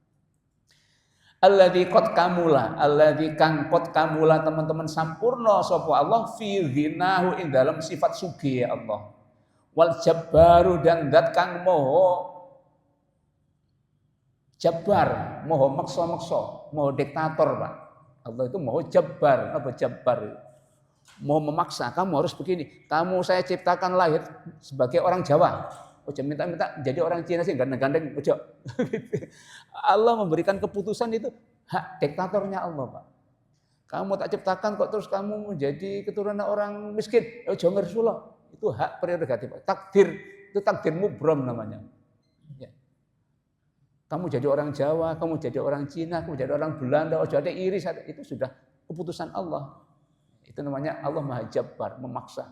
Alladzi qad kamula, alladzi kang qad kamula, teman-teman sampurna sapa Allah fi ghinahu ing dalam sifat sugih Allah. Wal jabbaru, dan zat kang moho Jabbar, moho maksa-maksa, moho diktator, Pak. Allah itu moho jabbar, apa jabbar? Mau memaksa, kamu harus begini. Kamu saya ciptakan lahir sebagai orang Jawa. Ojo minta-minta jadi orang Cina sih gandeng-gandeng, ojo. Allah memberikan keputusan itu hak diktatornya Allah, Pak. Kamu tak ciptakan kok terus kamu menjadi keturunan orang miskin. Ojo ngersulah. Itu hak prerogatif. Takdir, itu takdir mubrom namanya. Ya. Kamu jadi orang Jawa, kamu jadi orang Cina, kamu jadi orang Belanda, ojo ada iris, itu sudah keputusan Allah. Itu namanya Allah Maha Jabbar, memaksa.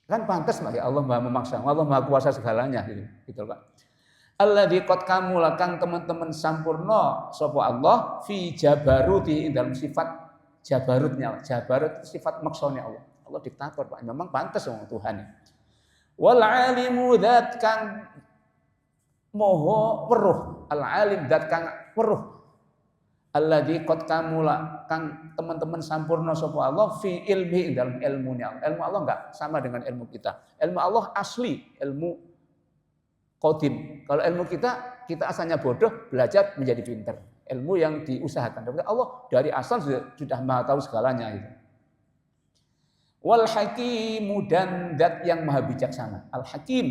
Kan pantas bagi Allah Maha memaksa, Allah Maha kuasa segalanya gitu Pak. Alladzi qad kamula kang teman-teman sampurna sapa Allah fi jabaruti dalam sifat jabarutnya. Jabarut itu sifat maksane Allah. Allah diktator Pak. Memang pantas sama Tuhan. Wal alimu dzat kang moho weruh, al alim dzat kang weruh. Alladzi qad kamula kang teman-teman sampurna sapa Allah fi ilmi dalam ilmunya. Ilmu Allah enggak sama dengan ilmu kita. Ilmu Allah asli, ilmu qadim. Kalau ilmu kita asalnya bodoh, belajar menjadi pintar. Ilmu yang diusahakan. Tapi Allah dari asal sudah Maha tahu segalanya itu. Wal hakimu dan zat yang maha bijaksana. Al hakim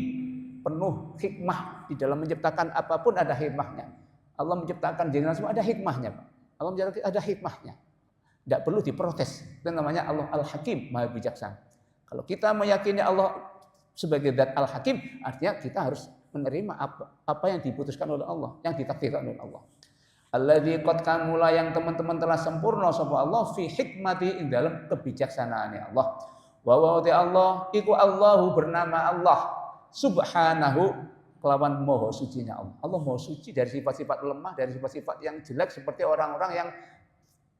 penuh hikmah di dalam menciptakan apapun ada hikmahnya. Allah menciptakan jenengan semua ada hikmahnya, Pak. Allah menciptakan ada hikmahnya. Tidak perlu diprotes. Itu namanya Allah Al-Hakim, Maha Bijaksana. Kalau kita meyakini Allah sebagai zat Al-Hakim, artinya kita harus menerima apa yang diputuskan oleh Allah, yang ditakdirkan oleh Allah. Alladzi qad kamula yang teman-teman telah sempurna sapa Allah fi hikmati dalam kebijaksanaannya Allah. Wa wa Allah iku Allahu bernama Allah subhanahu kelawan moho sucinya Allah. Allah moho suci dari sifat-sifat lemah, dari sifat-sifat yang jelek seperti orang-orang yang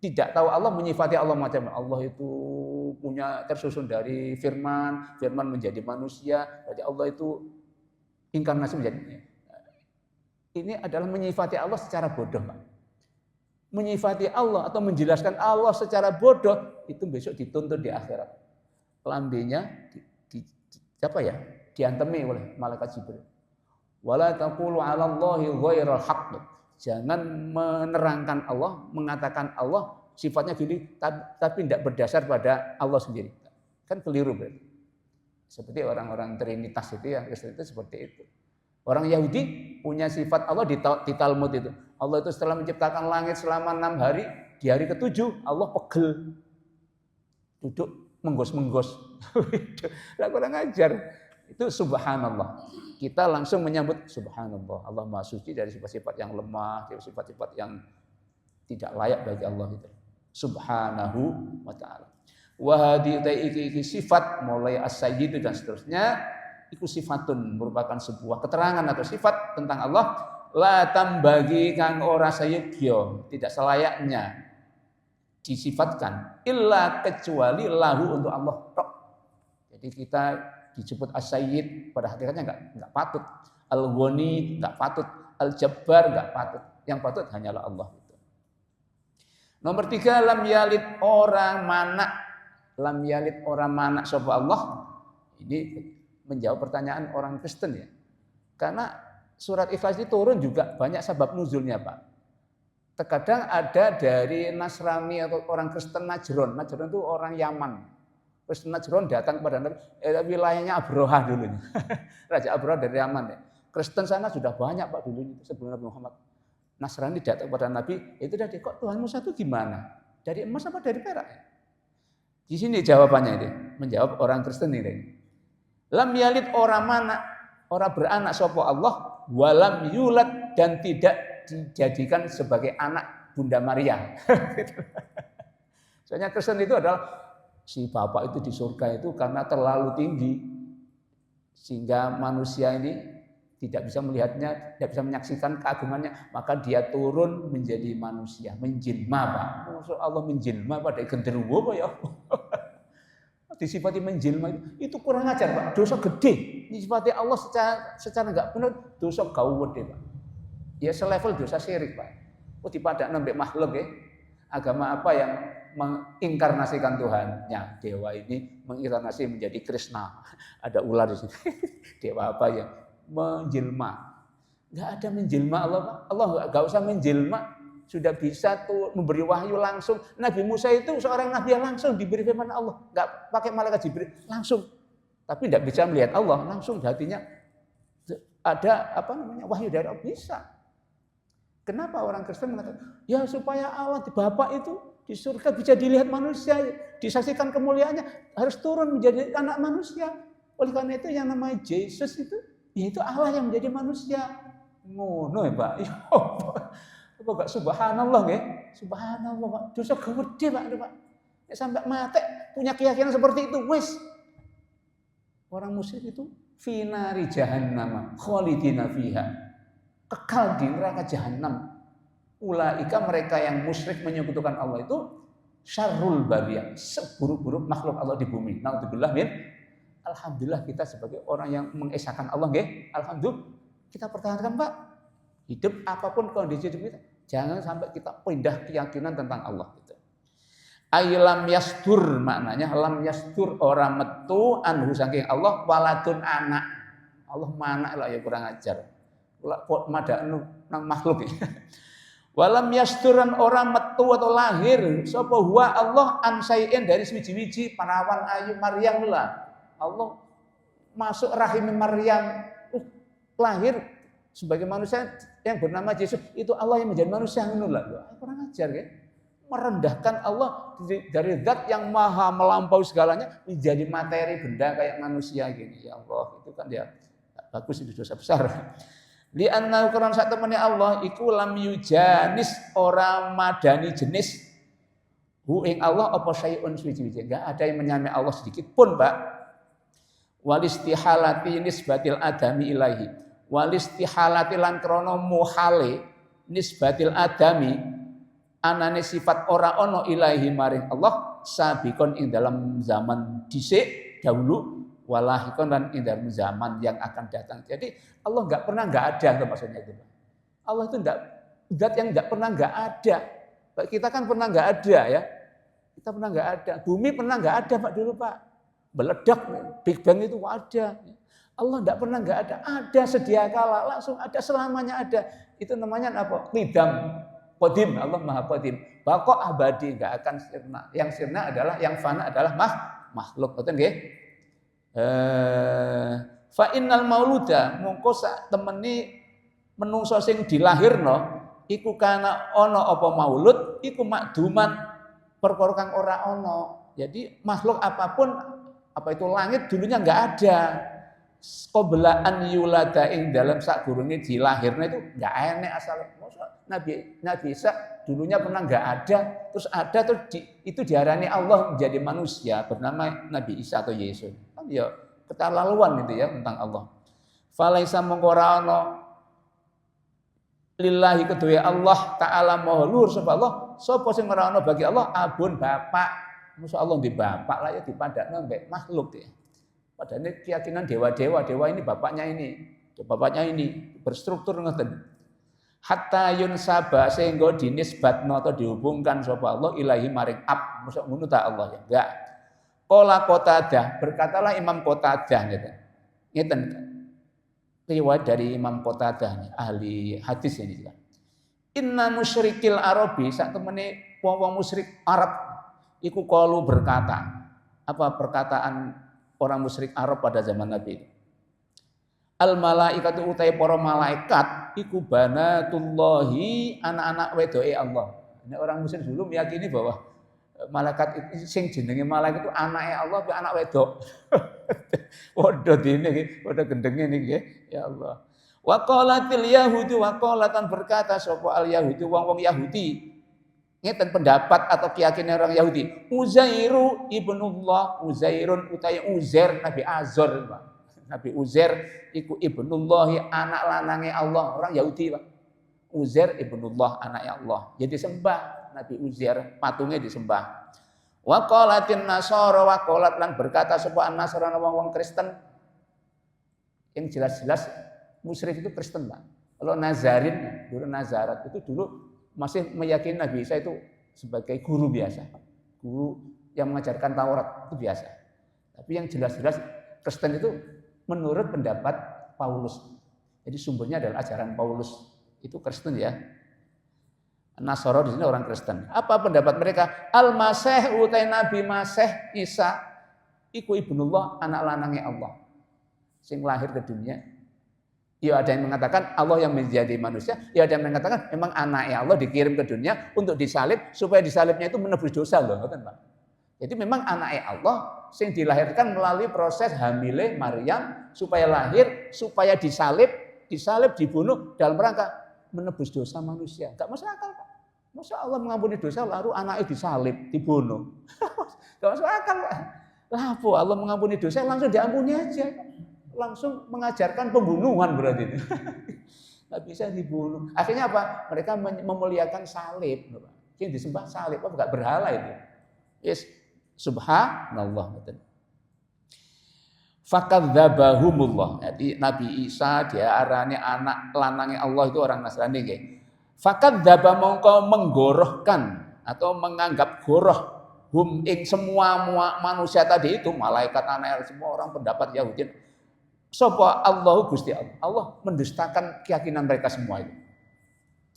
tidak tahu Allah menyifati Allah macam Allah itu punya tersusun dari firman, firman menjadi manusia, jadi Allah itu inkarnasi menjadi. Ini adalah menyifati Allah secara bodoh, Pak. Menyifati Allah atau menjelaskan Allah secara bodoh itu besok dituntut di akhirat. Lambenya diantemi oleh malaikat Jibril. Wala taqulu 'ala Allahi ghairal haqq. Jangan menerangkan Allah, mengatakan Allah sifatnya gini tapi tidak berdasar pada Allah sendiri. Kan keliru berarti. Seperti orang-orang Trinitas itu yang Kristen itu seperti itu. Orang Yahudi punya sifat Allah di Talmud itu. Allah itu setelah menciptakan langit selama 6 hari, di hari ke-7 Allah pegel. Duduk menggos-menggos. Lah kurang ajar. Itu subhanallah. Kita langsung menyambut subhanallah. Allah Maha suci dari sifat-sifat yang lemah, dari sifat-sifat yang tidak layak bagi Allah itu. Subhanahu wa ta'ala. Wa hadhihi sifat mulai as-sayyid dan seterusnya itu sifatun merupakan sebuah keterangan atau sifat tentang Allah la tambagi kang ora sayegya, tidak selayaknya disifatkan illa kecuali lahu untuk Allah tok. Jadi kita disebut as-sayyid pada hakikatnya enggak patut, al-ghani enggak patut, al-jabbar enggak patut. Yang patut hanyalah Allah itu. Nomor 3 lam yalid orang mana sapa Allah. Ini menjawab pertanyaan orang Kristen ya. Karena surat Ikhlas ini turun juga banyak sebab nuzulnya, Pak. Terkadang ada dari Nasrani atau orang Kristen Najron. Najron itu orang Yaman. Kristen Najron datang kepada Nabi, wilayahnya Abroha dulunya. Raja Abroha dari Yaman ya. Kristen sana sudah banyak Pak dulu sebelum Nabi Muhammad. Nasrani datang kepada Nabi, itu tadi kok Tuhanmu satu gimana? Dari emas apa dari perak? Di sini jawabannya ini, menjawab orang Kristen ini. Lam yalid orang beranak sapa Allah, walam yulad dan tidak dijadikan sebagai anak Bunda Maria. Soalnya Kristen itu adalah si bapak itu di surga itu karena terlalu tinggi sehingga manusia ini tidak bisa melihatnya, tidak bisa menyaksikan keagungannya, maka dia turun menjadi manusia, menjelma, Pak. Maksud Allah menjelma pada genderuwo apa ya? Disifati menjelma itu kurang ajar, Pak. Dosa gede. Disifati Allah secara enggak benar, dosa gawede, Pak. Ya selevel dosa syirik, Pak. Oh dipadak nembek makhluk ya. Agama apa yang menginkarnasikan Tuhannya? Dewa ini menginkarnasi menjadi Krishna. Ada ular di sini. Dewa apa yang menjelma? Nggak ada menjelma Allah, Pak. Allah nggak usah menjelma, sudah bisa tuh memberi wahyu langsung. Nabi Musa itu seorang nabi yang langsung diberi firman Allah, nggak pakai malaikat Jibril, langsung. Tapi tidak bisa melihat Allah langsung, hatinya ada wahyu dari Allah, bisa. Kenapa orang Kristen mengatakan, ya supaya Allah di Bapa itu di surga bisa dilihat manusia, disaksikan kemuliaannya, harus turun menjadi anak manusia. Oleh karena itu yang namanya Yesus itu, yaitu Allah yang menjadi manusia. Ngono ya Pak. Apa enggak subhanallah nggih? Subhanallah Pak. Dosa gede Pak, Pak. Ya, sampai mati punya keyakinan seperti itu, wis. Orang musyrik itu finari jahannam khalidina fiha. Kekal di neraka jahanam. Ulaika mereka yang musyrik menyekutukan Allah itu syarrul bariyah, seburuk-buruk makhluk Allah di bumi. Naudzubillah min. Alhamdulillah kita sebagai orang yang mengesahkan Allah nggih. Alhamdulillah kita pertahankan Pak. Hidup apapun kondisi hidup kita, jangan sampai kita pindah keyakinan tentang Allah gitu. Ailam yastur maknanya lam yastur orang metu anhu saking Allah waladun anak. Allah mana lah ya kurang ajar. Kok madakno nang makhluk ya. Walam yasturan orang metu atau lahir sapa huwa Allah ansaiin dari swiji-wiji panawan ayu Maryam lah. Allah masuk rahim Maryam lahir sebagai manusia yang bernama Yesus, itu Allah yang menjadi manusia ngono lah. Kurang ajar ya. Merendahkan Allah dari zat yang maha melampaui segalanya menjadi materi benda kayak manusia gini. Ya Allah, itu kan dia bagus, itu dosa besar. Li anna Quran sak temene Allah iku lam yujanis orang madani jenis hu ing Allah apa syai'un suci-suci. Enggak ada yang menyamai Allah sedikit pun, Pak. Walistihalati nisbatil adami ilahi. Walistihalati lan krana muhale nisbatil adami anane sifat ora ono ilahi maring Allah sabikon ing dalam zaman dhisik dahulu walahikon dan ing dalam zaman yang akan datang. Jadi Allah nggak ada itu maksudnya itu. Allah itu zat yang nggak pernah nggak ada. Kita kan pernah nggak ada ya. Kita pernah nggak ada. Bumi pernah nggak ada Pak dulu Pak. Meledak, Big Bang itu ada. Allah nggak pernah nggak ada. Ada sedia kala, langsung ada, selamanya ada. Itu namanya apa? Qidam. Qadim, Allah Maha Qadim. Baqo abadi, nggak akan sirna. Yang sirna adalah, yang fana adalah makhluk. Betul nggih? Fa innal mauluda mongko sak temeni menungso sing dilahirno iku kana ana apa maulud iku makduman perkara kang ora ana. Jadi makhluk apapun, apa itu langit dulunya enggak ada. Qabla an yulada ing dalam sakgurunge dilahirna itu enggak enek asale. Nabi Isa dulunya pernah enggak ada, terus ada terus itu diarani Allah menjadi manusia bernama Nabi Isa atau Yesus. Kan ya keterlaluan itu ya tentang Allah. Falaisa mongko ora ana lillahi kedue Allah taala maha luhur sapa Allah, sapa sing ora ana bagi Allah abun bapak. Masa Allah di bapak lah ya dipadakno mbek makhluk ya. Padahal keyakinan dewa-dewa, dewa ini bapaknya ini berstruktur ngoten. Hatta yunsaba sehingga dinisbatno atau dihubungkan sapa Allah ilahi maring ab. Mosok ngono ta Allah ya? Enggak. Qala Qatadah, berkatalah Imam Qatadah ngeten. Ngeten. Riwayat dari Imam Qatadah ahli hadis ini juga. Inna musyrikil Arabi sak temene wong musyrik Arab iku qalu berkata. Apa perkataan orang musyrik Arab pada zaman Nabi itu? Al malaikatu utai para malaikat iku banatullahi anak-anak wedoke Allah. Ini orang musyrik dulu meyakini bahwa malaikat itu sing jenenge malaikat itu anake Allah tapi anak wedok. Padha dene iki, padha gendenge niki ya Allah. Wa qalatil yahudu wa qalatan berkata sapa al yahudi wong-wong Yahudi. Ngeten pendapat atau keyakinan orang Yahudi. Uzairu ibnullah, Uzairun utai Uzair Nabi Azor, Pak. Nabi Uzair iku ibnullahi anak lanange Allah, orang Yahudi, Pak. Uzair ibnullah anaknya Allah. Jadi sembah Nabi Uzair, patungnya disembah. Wa qalatin nasara wa qalat lan berkata sapa an-nasara wong-wong Kristen. Yang jelas-jelas musyrik itu Kristen, Pak. Kalau Nazarin, dulu Nazarat itu dulu masih meyakini Nabi Isa itu sebagai guru biasa. Guru yang mengajarkan Taurat itu biasa. Tapi yang jelas-jelas Kristen itu menurut pendapat Paulus. Jadi sumbernya adalah ajaran Paulus. Itu Kristen ya. Nasara di sini orang Kristen. Apa pendapat mereka? Al-Masih utai Nabi Masih Isa iku ibnullah, anak lanangnya Allah. Sing lahir ke dunia. Ya ada yang mengatakan Allah yang menjadi manusia, ya ada yang mengatakan memang anaknya Allah dikirim ke dunia untuk disalib supaya disalibnya itu menebus dosa loh, betul Pak. Jadi memang anaknya Allah sing dilahirkan melalui proses hamile Maryam supaya lahir, supaya disalib dibunuh dalam rangka menebus dosa manusia. Enggak masuk akal, Pak. Masa Allah mengampuni dosa lalu anaknya disalib, dibunuh. Enggak masuk akal, Pak. Lah apa Allah mengampuni dosa langsung diampuni aja. Langsung mengajarkan pembunuhan berarti itu. Enggak bisa dibunuh. Akhirnya apa? Mereka memuliakan salib, Pak. Yang disembah salib, apa enggak berhala itu. Yes, subhanallah betul. Fakadzabahumullah. Jadi Nabi Isa dia arane anak lanangnya Allah itu orang Nasrani nggih. Fakadzaba mongko menggorohkan atau menganggap goroh ing semua manusia tadi itu, malaikat, anak semua orang pendapat Yahudi. Sapa Allahu Gusti Allah. Allah mendustakan keyakinan mereka semua itu.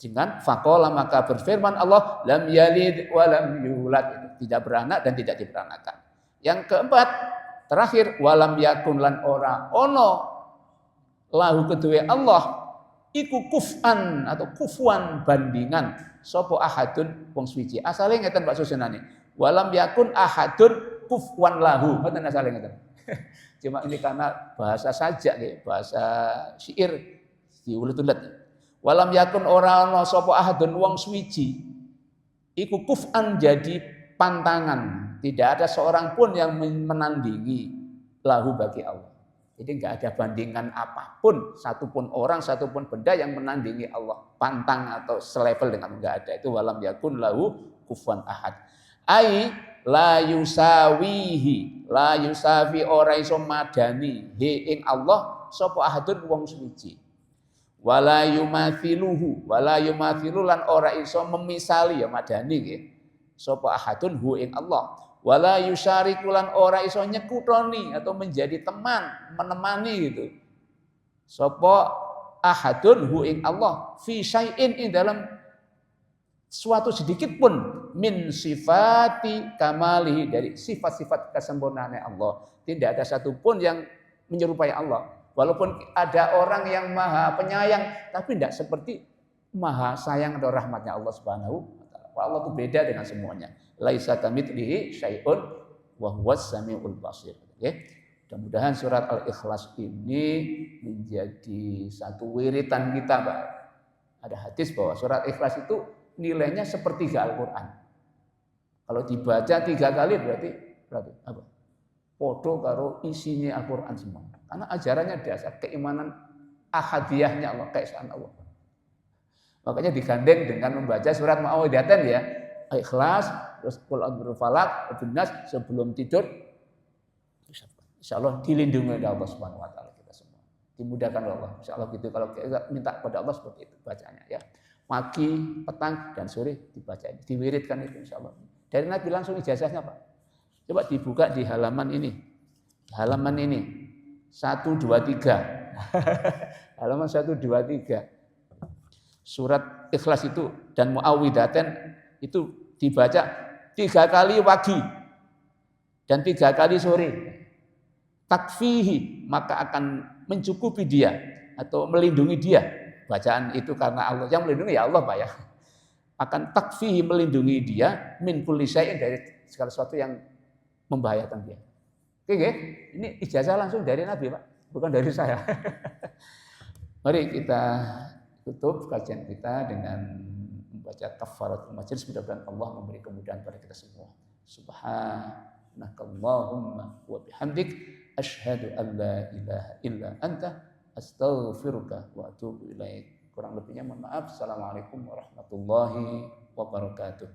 Dengan faqala maka berfirman Allah lam yalid wa lam yulad, tidak beranak dan tidak diberanakan. Yang keempat, terakhir walam yakun lan ora ono lahu kedue Allah iku kufan atau kufuan bandingan sapa ahadun wong suci. Asale ngeten Pak Susenani. Walam yakun ahadun kufuan lahu. Mboten asale ngeten. Cuma ini karena bahasa saja nggih, bahasa syair diulet-ulet. Walam yakun ora ono sapa ahadun wong suci. Iku kufan jadi pantangan. Tidak ada seorang pun yang menandingi lahu bagi Allah. Jadi enggak ada bandingan apapun, satupun orang, satupun benda yang menandingi Allah. Pantang atau selevel dengan enggak ada. Itu walam yakun lahu kufuwan ahad. Ai la yusawihi, la yusafi ora iso madani he ing Allah sapa ahadun wong suci. Wala yumathiluhu, wala yumathilu lan ora iso memisali ya madani nggih. Sapa ahadun hu ing Allah. Wala yusyariku lan ora iso nyekutoni atau menjadi teman, menemani gitu. Sapa ahadun hu ing Allah fi syai'in ing dalam suatu sedikit pun min sifati kamalihi, dari sifat-sifat kesempurnaannya Allah. Tidak ada satupun yang menyerupai Allah. Walaupun ada orang yang maha penyayang, tapi tidak seperti maha sayang atau rahmatnya Allah Subhanahu wa ta'ala. Allah itu beda dengan semuanya. Laisa kamitslihi syai'un wa huwas samiul basir. Oke. Mudah-mudahan surat Al-Ikhlas ini menjadi satu wiritan kita, Pak. Ada hadis bahwa surat Ikhlas itu nilainya sepertiga Al-Qur'an. Kalau dibaca 3 kali berarti apa? Podo karo isinya Al-Qur'an semua. Karena ajarannya dasar keimanan ahadiyahnya Allah, keesaan Allah. Makanya digandeng dengan membaca surat Muawwidzatain ya. Ikhlas, terus Qul a'udzu falaq, Nas sebelum tidur. Insyaallah dilindungi oleh Allah Subhanahu wa taala kita semua. Dimudahkan oleh Allah. Insyaallah gitu kalau kita minta kepada Allah seperti itu bacanya ya. Pagi, petang dan sore dibaca, diwiridkan itu insyaallah. Dari Nabi langsung ijazahnya, Pak. Coba dibuka di halaman ini. Halaman ini 1, 2, 3. Halaman 1, 2, 3. Surat Ikhlas itu dan Muawwidzatain itu dibaca 3 kali pagi dan 3 kali sore. Takfihi, maka akan mencukupi dia atau melindungi dia. Bacaan itu karena Allah yang melindungi ya Allah, Pak ya. Akan takfihi, melindungi dia min kulli syai'in, dari segala sesuatu yang membahayakan dia. Oke, ini ijazah langsung dari Nabi, Pak, bukan dari saya. Mari kita tutup kajian kita dengan membaca kafaratul majlis. Mudah-mudahan Allah memberi kemudahan pada kita semua. Subhanakallahumma wa bihamdik asyhadu an la ilaha illa anta astaghfiruka wa atubu ilaik. Kurang lebihnya mohon maaf. Assalamualaikum warahmatullahi wabarakatuh.